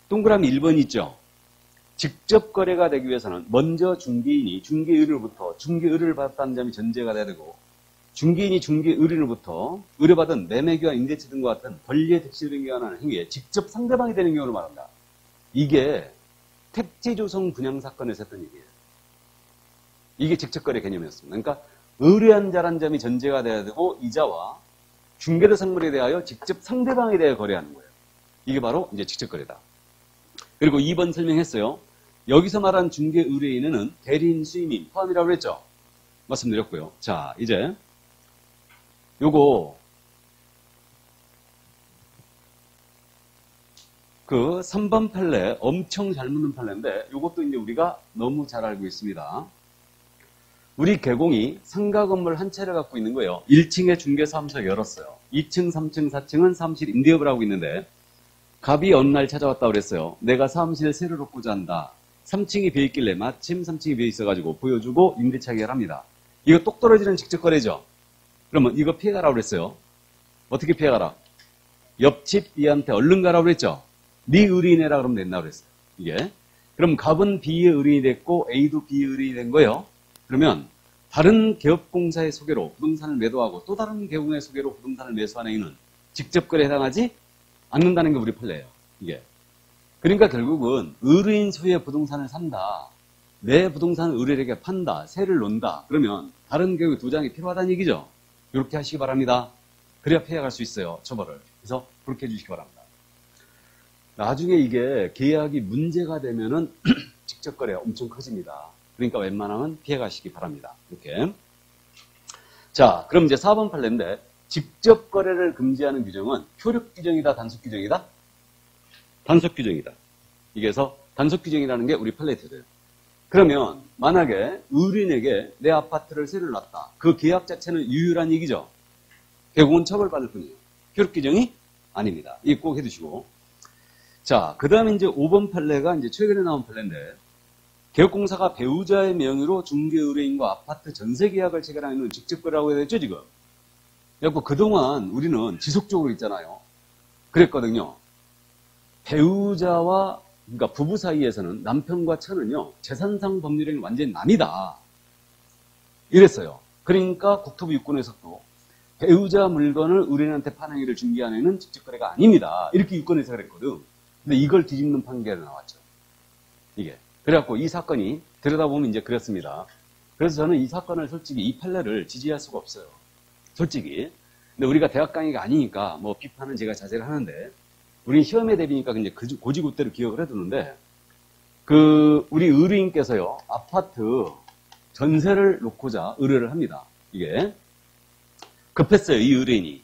동그라미 1번 있죠. 직접 거래가 되기 위해서는 먼저 중개인이 중개 의뢰로부터 중개 의뢰를 받았다는 점이 전제가 돼야 되고 중개인이 중개 의뢰로부터 의뢰받은 매매교환 임대차 등과 같은 권리의 득실 변경하는 행위에 직접 상대방이 되는 경우를 말한다. 이게 택지조성 분양 사건에서 했던 얘기예요. 이게 직접 거래 개념이었습니다. 그러니까 의뢰한 자란 점이 전제가 돼야 되고 이자와 중개대상물에 대하여 직접 상대방에 대해 거래하는 거예요. 이게 바로 이제 직접 거래다. 그리고 2번 설명했어요. 여기서 말한 중개 의뢰인은 대리인, 수임인 포함이라고 했죠. 말씀드렸고요. 자, 이제 요거 그 3번 판례 엄청 잘 묻는 판례인데 요것도 이제 우리가 너무 잘 알고 있습니다. 우리 개공이 상가 건물 한 채를 갖고 있는 거예요. 1층에 중개사무소 열었어요. 2층, 3층, 4층은 사무실 임대업을 하고 있는데 갑이 어느 날 찾아왔다고 그랬어요. 내가 사무실 새로 놓고자 한다. 3층이 비어있길래 마침 3층이 비어있어가지고 보여주고 임대차 계약을 합니다. 이거 똑 떨어지는 직접거래죠. 그러면 이거 피해가라고 그랬어요. 어떻게 피해가라? 옆집 B한테 얼른 가라고 그랬죠. 네 의뢰인이라 그러면 된다고 그랬어요. 이게. 그럼 갑은 B의 의뢰인이 됐고 A도 B의 의뢰인이 된 거예요. 그러면 다른 개업공사의 소개로 부동산을 매도하고 또 다른 개업공사의 소개로 부동산을 매수하는 행위는 직접 거래에 해당하지 않는다는 게 우리 판례예요. 이게. 그러니까 결국은 의뢰인 소유의 부동산을 산다. 내 부동산을 의뢰인에게 판다. 세를 놓는다. 그러면 다른 개업의 두 장이 필요하다는 얘기죠. 이렇게 하시기 바랍니다. 그래야 피해갈 수 있어요. 처벌을. 그래서 그렇게 해주시기 바랍니다. 나중에 이게 계약이 문제가 되면은 직접 거래가 엄청 커집니다. 그러니까 웬만하면 피해가시기 바랍니다. 이렇게. 자, 그럼 이제 4번 판례인데 직접 거래를 금지하는 규정은 효력 규정이다, 단속 규정이다? 단속 규정이다. 이게서 단속 규정이라는 게 우리 판례에 돼요. 그러면 만약에 의뢰인에게 내 아파트를 세를 놨다. 그 계약 자체는 유효한 얘기죠. 결국은 처벌받을 뿐이에요. 효력 규정이 아닙니다. 이거 꼭 해두시고. 자, 그 다음에 이제 5번 판례가 이제 최근에 나온 판례인데, 개업공사가 배우자의 명의로 중개 의뢰인과 아파트 전세 계약을 체결하는 직접 거래라고 해야 되죠, 지금? 그래서 그동안 우리는 지속적으로 있잖아요. 그랬거든요. 배우자와, 그러니까 부부 사이에서는 남편과 처는요, 재산상 법률행위 완전히 남이다. 이랬어요. 그러니까 국토부 유권에서도 배우자 물건을 의뢰인한테 파는 행위를 중개하는 행위는 직접 거래가 아닙니다. 이렇게 유권에서 그랬거든. 근데 이걸 뒤집는 판결이 나왔죠. 이게. 그래갖고 이 사건이 들여다보면 이제 그렇습니다. 그래서 저는 이 사건을 솔직히 이 판례를 지지할 수가 없어요. 솔직히. 근데 우리가 대학 강의가 아니니까 뭐 비판은 제가 자제를 하는데, 우리 시험에 대비니까 이제 고지고대로 기억을 해두는데, 우리 의뢰인께서요, 아파트 전세를 놓고자 의뢰를 합니다. 이게. 급했어요, 이 의뢰인이.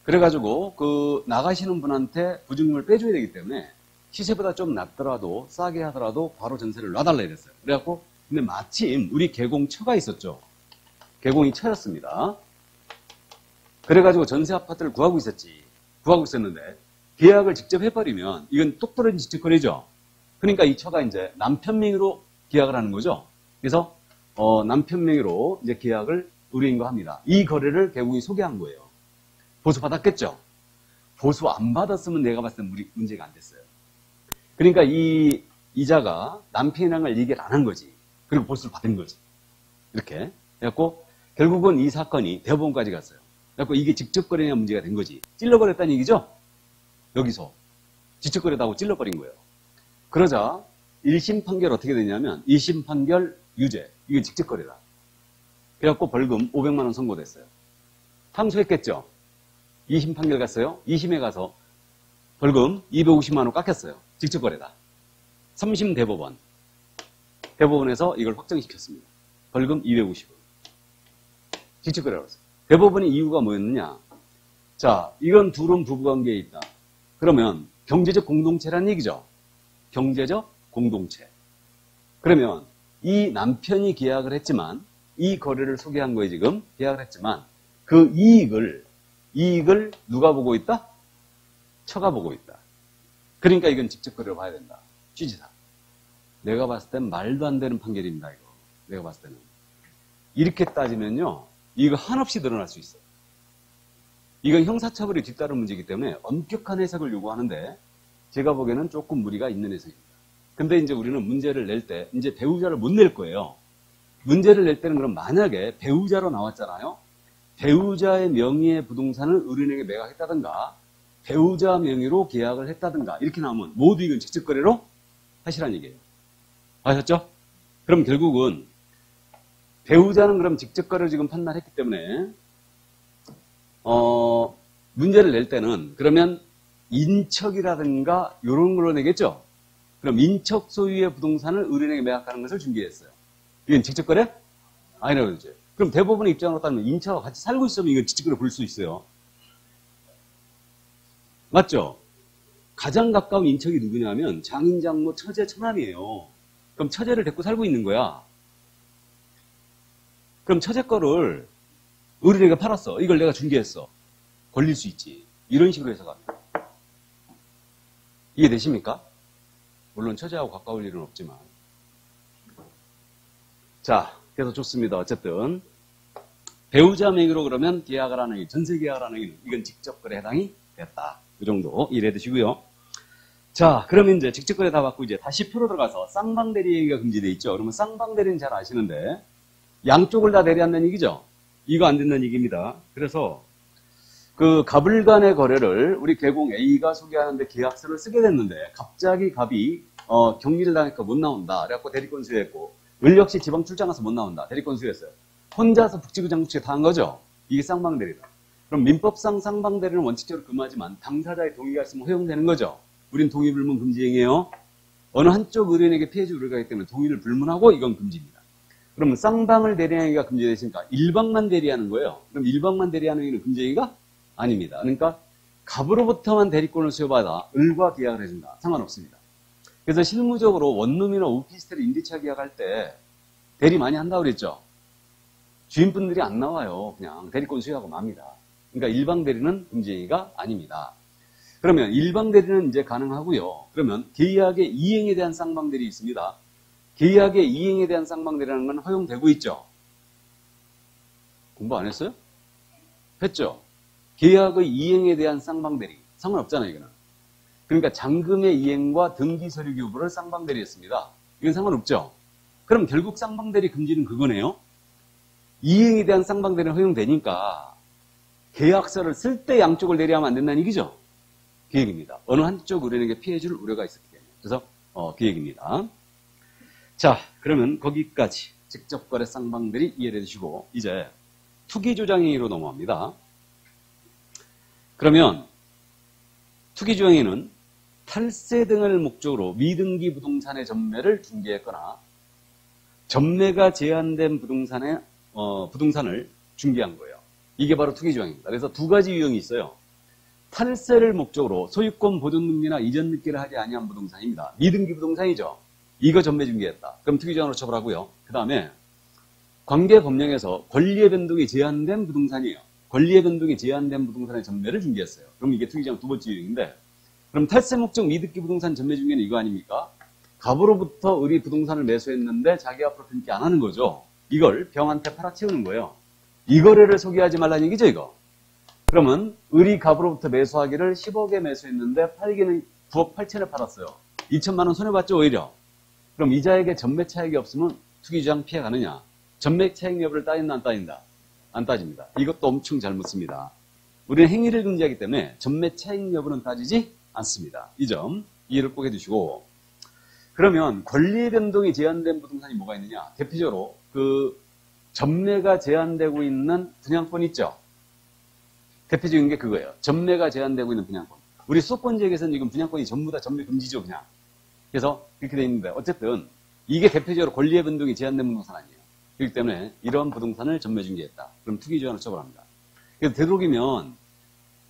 그래가지고, 나가시는 분한테 보증금을 빼줘야 되기 때문에, 시세보다 좀 낮더라도, 싸게 하더라도 바로 전세를 놔달라 이랬어요. 그래갖고, 근데 마침 우리 개공처가 있었죠. 개공이 처였습니다. 그래가지고 전세 아파트를 구하고 있었는데, 계약을 직접 해버리면, 이건 똑 떨어진 직접거래죠. 그러니까 이 처가 이제 남편 명의로 계약을 하는 거죠. 그래서, 남편 명의로 이제 계약을 의뢰인과 합니다. 이 거래를 개공이 소개한 거예요. 보수 받았겠죠? 보수 안 받았으면 내가 봤을 때 문제가 안 됐어요. 그러니까 이 이자가 남편이란 걸 얘기를 안 한 거지. 그리고 보수를 받은 거지. 이렇게. 그래갖고 결국은 이 사건이 대법원까지 갔어요. 그래갖고 이게 직접거래냐 문제가 된 거지. 찔러버렸다는 얘기죠? 여기서. 직접거래다고 찔러버린 거예요. 그러자 1심 판결 어떻게 되냐면 2심 판결 유죄. 이게 직접거래다. 그래갖고 벌금 500만 원 선고됐어요. 항소했겠죠? 2심 판결 갔어요. 2심에 가서 벌금 250만 원 깎였어요. 직접거래다. 3심 대법원. 대법원에서 이걸 확정시켰습니다. 벌금 250원. 직접거래라고 했어요. 대법원의 이유가 뭐였느냐? 자, 이건 둘은 부부관계에 있다. 그러면 경제적 공동체라는 얘기죠. 경제적 공동체. 그러면 이 남편이 계약을 했지만 이 거래를 소개한 거에 지금 계약을 했지만 그 이익을 누가 보고 있다? 처가 보고 있다. 그러니까 이건 직접 거래로 봐야 된다. 취지상. 내가 봤을 땐 말도 안 되는 판결입니다. 이거. 내가 봤을 때는. 이렇게 따지면요. 이거 한없이 드러날 수 있어요. 이건 형사처벌이 뒤따른 문제이기 때문에 엄격한 해석을 요구하는데 제가 보기에는 조금 무리가 있는 해석입니다. 근데 이제 우리는 문제를 낼 때 이제 배우자를 못 낼 거예요. 문제를 낼 때는 그럼 만약에 배우자로 나왔잖아요. 배우자의 명의의 부동산을 의뢰인에게 매각했다든가 배우자 명의로 계약을 했다든가 이렇게 나오면 모두 이건 직접거래로 하시라는 얘기예요. 아셨죠? 그럼 결국은 배우자는 그럼 직접거래를 지금 판단했기 때문에 문제를 낼 때는 그러면 인척이라든가 이런 걸로 내겠죠? 그럼 인척 소유의 부동산을 의뢰인에게 매각하는 것을 준비했어요. 이건 직접거래? 아니라고 그러죠. 그럼 대법원의 입장으로 따르면 인척과 같이 살고 있으면 이건 직접거래 볼 수 있어요. 맞죠? 가장 가까운 인척이 누구냐면 장인, 장모, 처제, 처남이에요. 그럼 처제를 데리고 살고 있는 거야. 그럼 처제 거를 의뢰인에게 팔았어. 이걸 내가 중개했어. 걸릴 수 있지. 이런 식으로 해석합니다. 이해되십니까? 물론 처제하고 가까울 일은 없지만. 자, 그래서 좋습니다. 어쨌든 배우자 명의로 그러면 계약을 하는 전세 계약을 하는 이건 직접 거래 해당이 금지됐다. 이 정도 이해해 두시고요. 자, 그러면 이제 직접거래 다 받고 이제 다시 표로 들어가서 쌍방대리 얘기가 금지돼 있죠. 그러면 쌍방대리는 잘 아시는데 양쪽을 다 대리한다는 얘기죠. 이거 안 된다는 얘기입니다. 그래서 그 갑을 간의 거래를 우리 개공 A가 소개하는데 계약서를 쓰게 됐는데 갑자기 갑이 격리를 당하니까 못 나온다. 그래갖고 대리권 수여했고 을 역시 지방 출장 가서 못 나온다. 대리권 수여했어요. 혼자서 북지구 장국지에 다 한 거죠. 이게 쌍방대리다. 그럼 민법상 쌍방대리는 원칙적으로 금하지만 당사자의 동의가 있으면 허용되는 거죠. 우린 동의 불문 금지행위예요. 어느 한쪽 의뢰인에게 피해 줄 우려가 있기 때문에 동의를 불문하고 이건 금지입니다. 그러면 쌍방을 대리하는 행위가 금지되니까 일방만 대리하는 거예요. 그럼 일방만 대리하는 행위는 금지행위가 아닙니다. 그러니까 갑으로부터만 대리권을 수여받아 을과 계약을 해준다. 상관없습니다. 그래서 실무적으로 원룸이나 오피스텔 임대차 계약할 때 대리 많이 한다고 그랬죠. 주인분들이 안 나와요. 그냥 대리권 수여하고 맙니다. 그러니까 일방 대리는 금지행위가 아닙니다. 그러면 일방 대리는 이제 가능하고요. 그러면 계약의 이행에 대한 쌍방 대리 있습니다. 계약의 이행에 대한 쌍방 대리라는 건 허용되고 있죠. 공부 안 했어요? 했죠. 계약의 이행에 대한 쌍방 대리 상관없잖아요, 이거는. 그러니까 잔금의 이행과 등기 서류 교부를 쌍방 대리했습니다. 이건 상관없죠. 그럼 결국 쌍방 대리 금지는 그거네요. 이행에 대한 쌍방 대리는 허용되니까 계약서를 쓸 때 양쪽을 대리하면 안 된다는 얘기죠. 그 얘기입니다. 어느 한쪽 의뢰인에게 피해줄 우려가 있었기 때문에. 그래서 그 얘기입니다. 자, 그러면 거기까지 직접 거래 쌍방들이 이해해 주시고 이제 투기조장행위로 넘어갑니다. 그러면 투기조장행위는 탈세 등을 목적으로 미등기 부동산의 전매를 중개했거나 전매가 제한된 부동산을 중개한 거예요. 이게 바로 투기조장입니다. 그래서 두 가지 유형이 있어요. 탈세를 목적으로 소유권 보존 등기나 이전 등기를 하지 아니한 부동산입니다. 미등기 부동산이죠. 이거 전매 중개했다. 그럼 투기조장으로 처벌하고요. 그 다음에 관계법령에서 권리의 변동이 제한된 부동산이에요. 권리의 변동이 제한된 부동산의 전매를 중개했어요. 그럼 이게 투기조장 두 번째 유형인데 그럼 탈세 목적 미등기 부동산 전매 중개는 이거 아닙니까? 갑으로부터 을이 부동산을 매수했는데 자기 앞으로 변기 안 하는 거죠. 이걸 병한테 팔아치우는 거예요. 이 거래를 소개하지 말라는 얘기죠, 이거. 그러면 을이 갑으로부터 매수하기를 10억에 매수했는데 팔기는 9억 8천에 팔았어요. 2천만 원 손해봤죠, 오히려. 그럼 이자에게 전매 차익이 없으면 투기조장 피해 가느냐? 전매 차익 여부를 따진다, 안 따진다? 안 따집니다. 이것도 엄청 잘못 씁니다. 우리는 행위를 금지하기 때문에 전매 차익 여부는 따지지 않습니다. 이 점 이해를 꼭 해두시고 그러면 권리의 변동이 제한된 부동산이 뭐가 있느냐? 대표적으로 그 전매가 제한되고 있는 분양권 있죠? 대표적인 게 그거예요. 전매가 제한되고 있는 분양권. 우리 수도권지역에서는 지금 분양권이 전부 다 전매 금지죠, 그냥. 그래서 그렇게 돼 있는데 어쨌든 이게 대표적으로 권리의 변동이 제한된 부동산 아니에요. 그렇기 때문에 이런 부동산을 전매 중개했다. 그럼 투기조장으로 처벌합니다. 그래서 되도록이면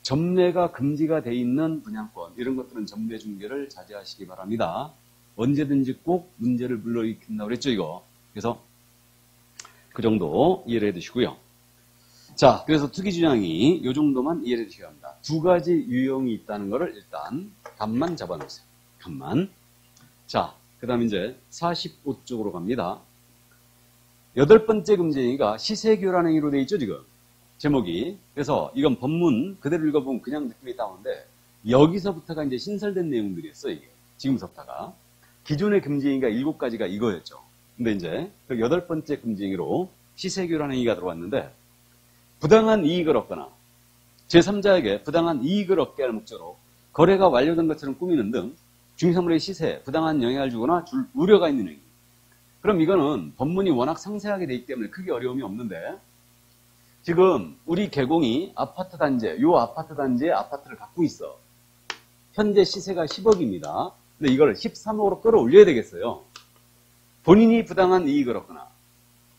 전매가 금지가 돼 있는 분양권 이런 것들은 전매 중개를 자제하시기 바랍니다. 언제든지 꼭 문제를 불러일으킨다고 그랬죠, 이거. 그래서 그 정도 이해를 해두시고요. 자, 그래서 투기조장이 이 정도만 이해를 해주셔야 합니다. 두 가지 유형이 있다는 것을 일단 감만 잡아놓으세요. 감만. 자, 그 다음 이제 45쪽으로 갑니다. 여덟 번째 금지행위가 시세교란 행위로 되어 있죠, 지금. 제목이. 그래서 이건 법문 그대로 읽어보면 그냥 느낌이 따오는데 여기서부터가 이제 신설된 내용들이었어요, 이게. 지금서부터가. 기존의 금지행위가 7가지가 이거였죠. 근데 이제 그 여덟 번째 금지행위로 시세교란 행위가 들어왔는데 부당한 이익을 얻거나 제3자에게 부당한 이익을 얻게 할 목적으로 거래가 완료된 것처럼 꾸미는 등 중개사물의 시세에 부당한 영향을 주거나 줄 우려가 있는 행위. 그럼 이거는 법문이 워낙 상세하게 돼 있기 때문에 크게 어려움이 없는데 지금 우리 개공이 아파트 단지에 요 아파트 단지에 아파트를 갖고 있어. 현재 시세가 10억입니다. 근데 이걸 13억으로 끌어올려야 되겠어요. 본인이 부당한 이익을 얻거나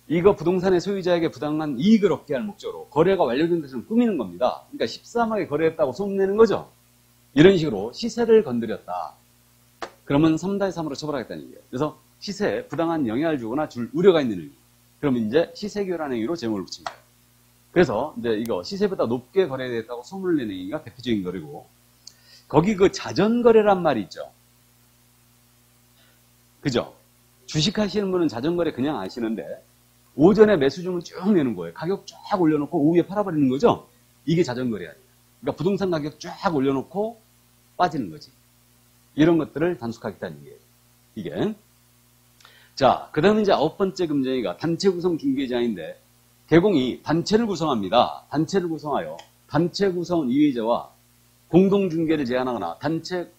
이거 부동산의 소유자에게 부당한 이익을 얻게 할 목적으로 거래가 완료된 것처럼 꾸미는 겁니다. 그러니까 13억에 거래했다고 소문내는 거죠. 이런 식으로 시세를 건드렸다. 그러면 3-3으로 처벌하겠다는 얘기예요. 그래서 시세에 부당한 영향을 주거나 줄 우려가 있는 행위. 그러면 이제 시세교란 행위로 제목을 붙인 거예요. 그래서 이제 이거 시세보다 높게 거래됐다고 소문을 내는 행위가 대표적인 거리고 거기 그 자전거래란 말이 있죠. 그죠? 주식하시는 분은 자전거래 그냥 아시는데 오전에 매수주문 쭉 내는 거예요. 가격 쫙 올려놓고 오후에 팔아버리는 거죠? 이게 자전거래 아니에요. 그러니까 부동산 가격 쫙 올려놓고 빠지는 거지. 이런 것들을 단속하겠다는 얘기예요. 이게. 자, 그 다음에 이제 9번째 금쟁이가 단체 구성 중개제한인데, 개공이 단체를 구성합니다. 단체를 구성하여 단체 구성 이의제와 공동 중개를 제한하거나 단체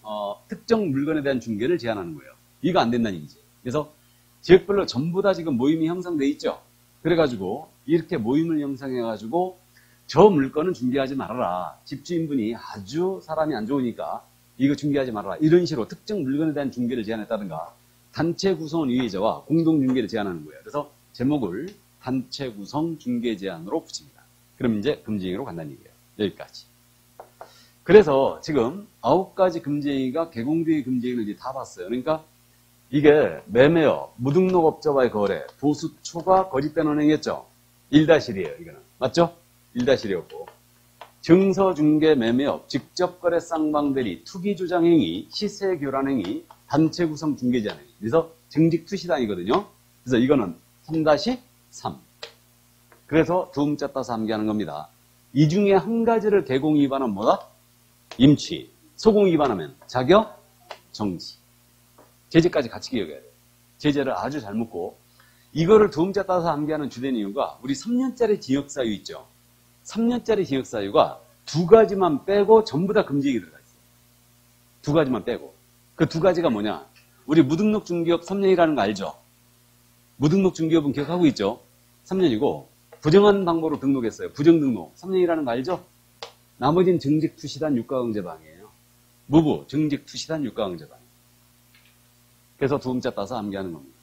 특정 물건에 대한 중개를 제한하는 거예요. 이거 안 된다는 얘기지. 그래서 지역별로 전부 다 지금 모임이 형성돼 있죠. 그래가지고 이렇게 모임을 형성해가지고 저 물건은 중개하지 말아라. 집주인분이 아주 사람이 안 좋으니까 이거 중개하지 말아라. 이런 식으로 특정 물건에 대한 중개를 제한했다든가 단체 구성 이의제와 공동 중개를 제한하는 거예요. 그래서 제목을 단체 구성 중개 제한으로 붙입니다. 그럼 이제 금지행위로 간다는 얘기예요. 여기까지. 그래서 지금 9가지 금지행위가 개공등의 금지행위를 이제 다 봤어요. 그러니까 이게 매매업, 무등록업자와의 거래, 보수 초과 거짓 변환 행위였죠. 1-1이에요. 이거는. 맞죠? 1-1이었고. 증서 중개 매매업, 직접 거래 쌍방 대리, 투기 조장 행위, 시세 교란 행위, 단체 구성 중개 제한 행위. 그래서 증직 투시단이거든요. 그래서 이거는 3-3. 그래서 두 음자 따서 암기하는 겁니다. 이 중에 한 가지를 개공 위반하면 뭐다? 임취. 소공 위반하면 자격, 정지. 제재까지 같이 기억해야 돼요. 제재를 아주 잘 묻고 이거를 두 음자 따서 암기하는 주된 이유가 우리 3년짜리 징역사유 있죠. 3년짜리 징역사유가 두 가지만 빼고 전부 다 금지행위 들어가 있어요. 두 가지만 빼고. 그 두 가지가 뭐냐? 우리 무등록 중개업 3년이라는 거 알죠? 무등록 중개업은 기억하고 있죠? 3년이고 부정한 방법으로 등록했어요. 부정등록 3년이라는 거 알죠? 나머지는 증직 투시단 유가강제방이에요. 무부 증직 투시단 유가강제방. 그래서 두 음자 따서 암기하는 겁니다.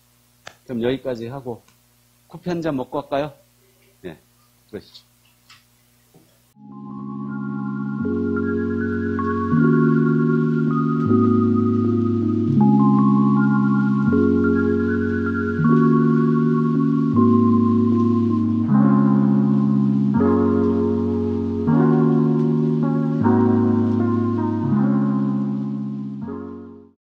그럼 여기까지 하고 커피 한 잔 먹고 할까요? 네, 그러시죠.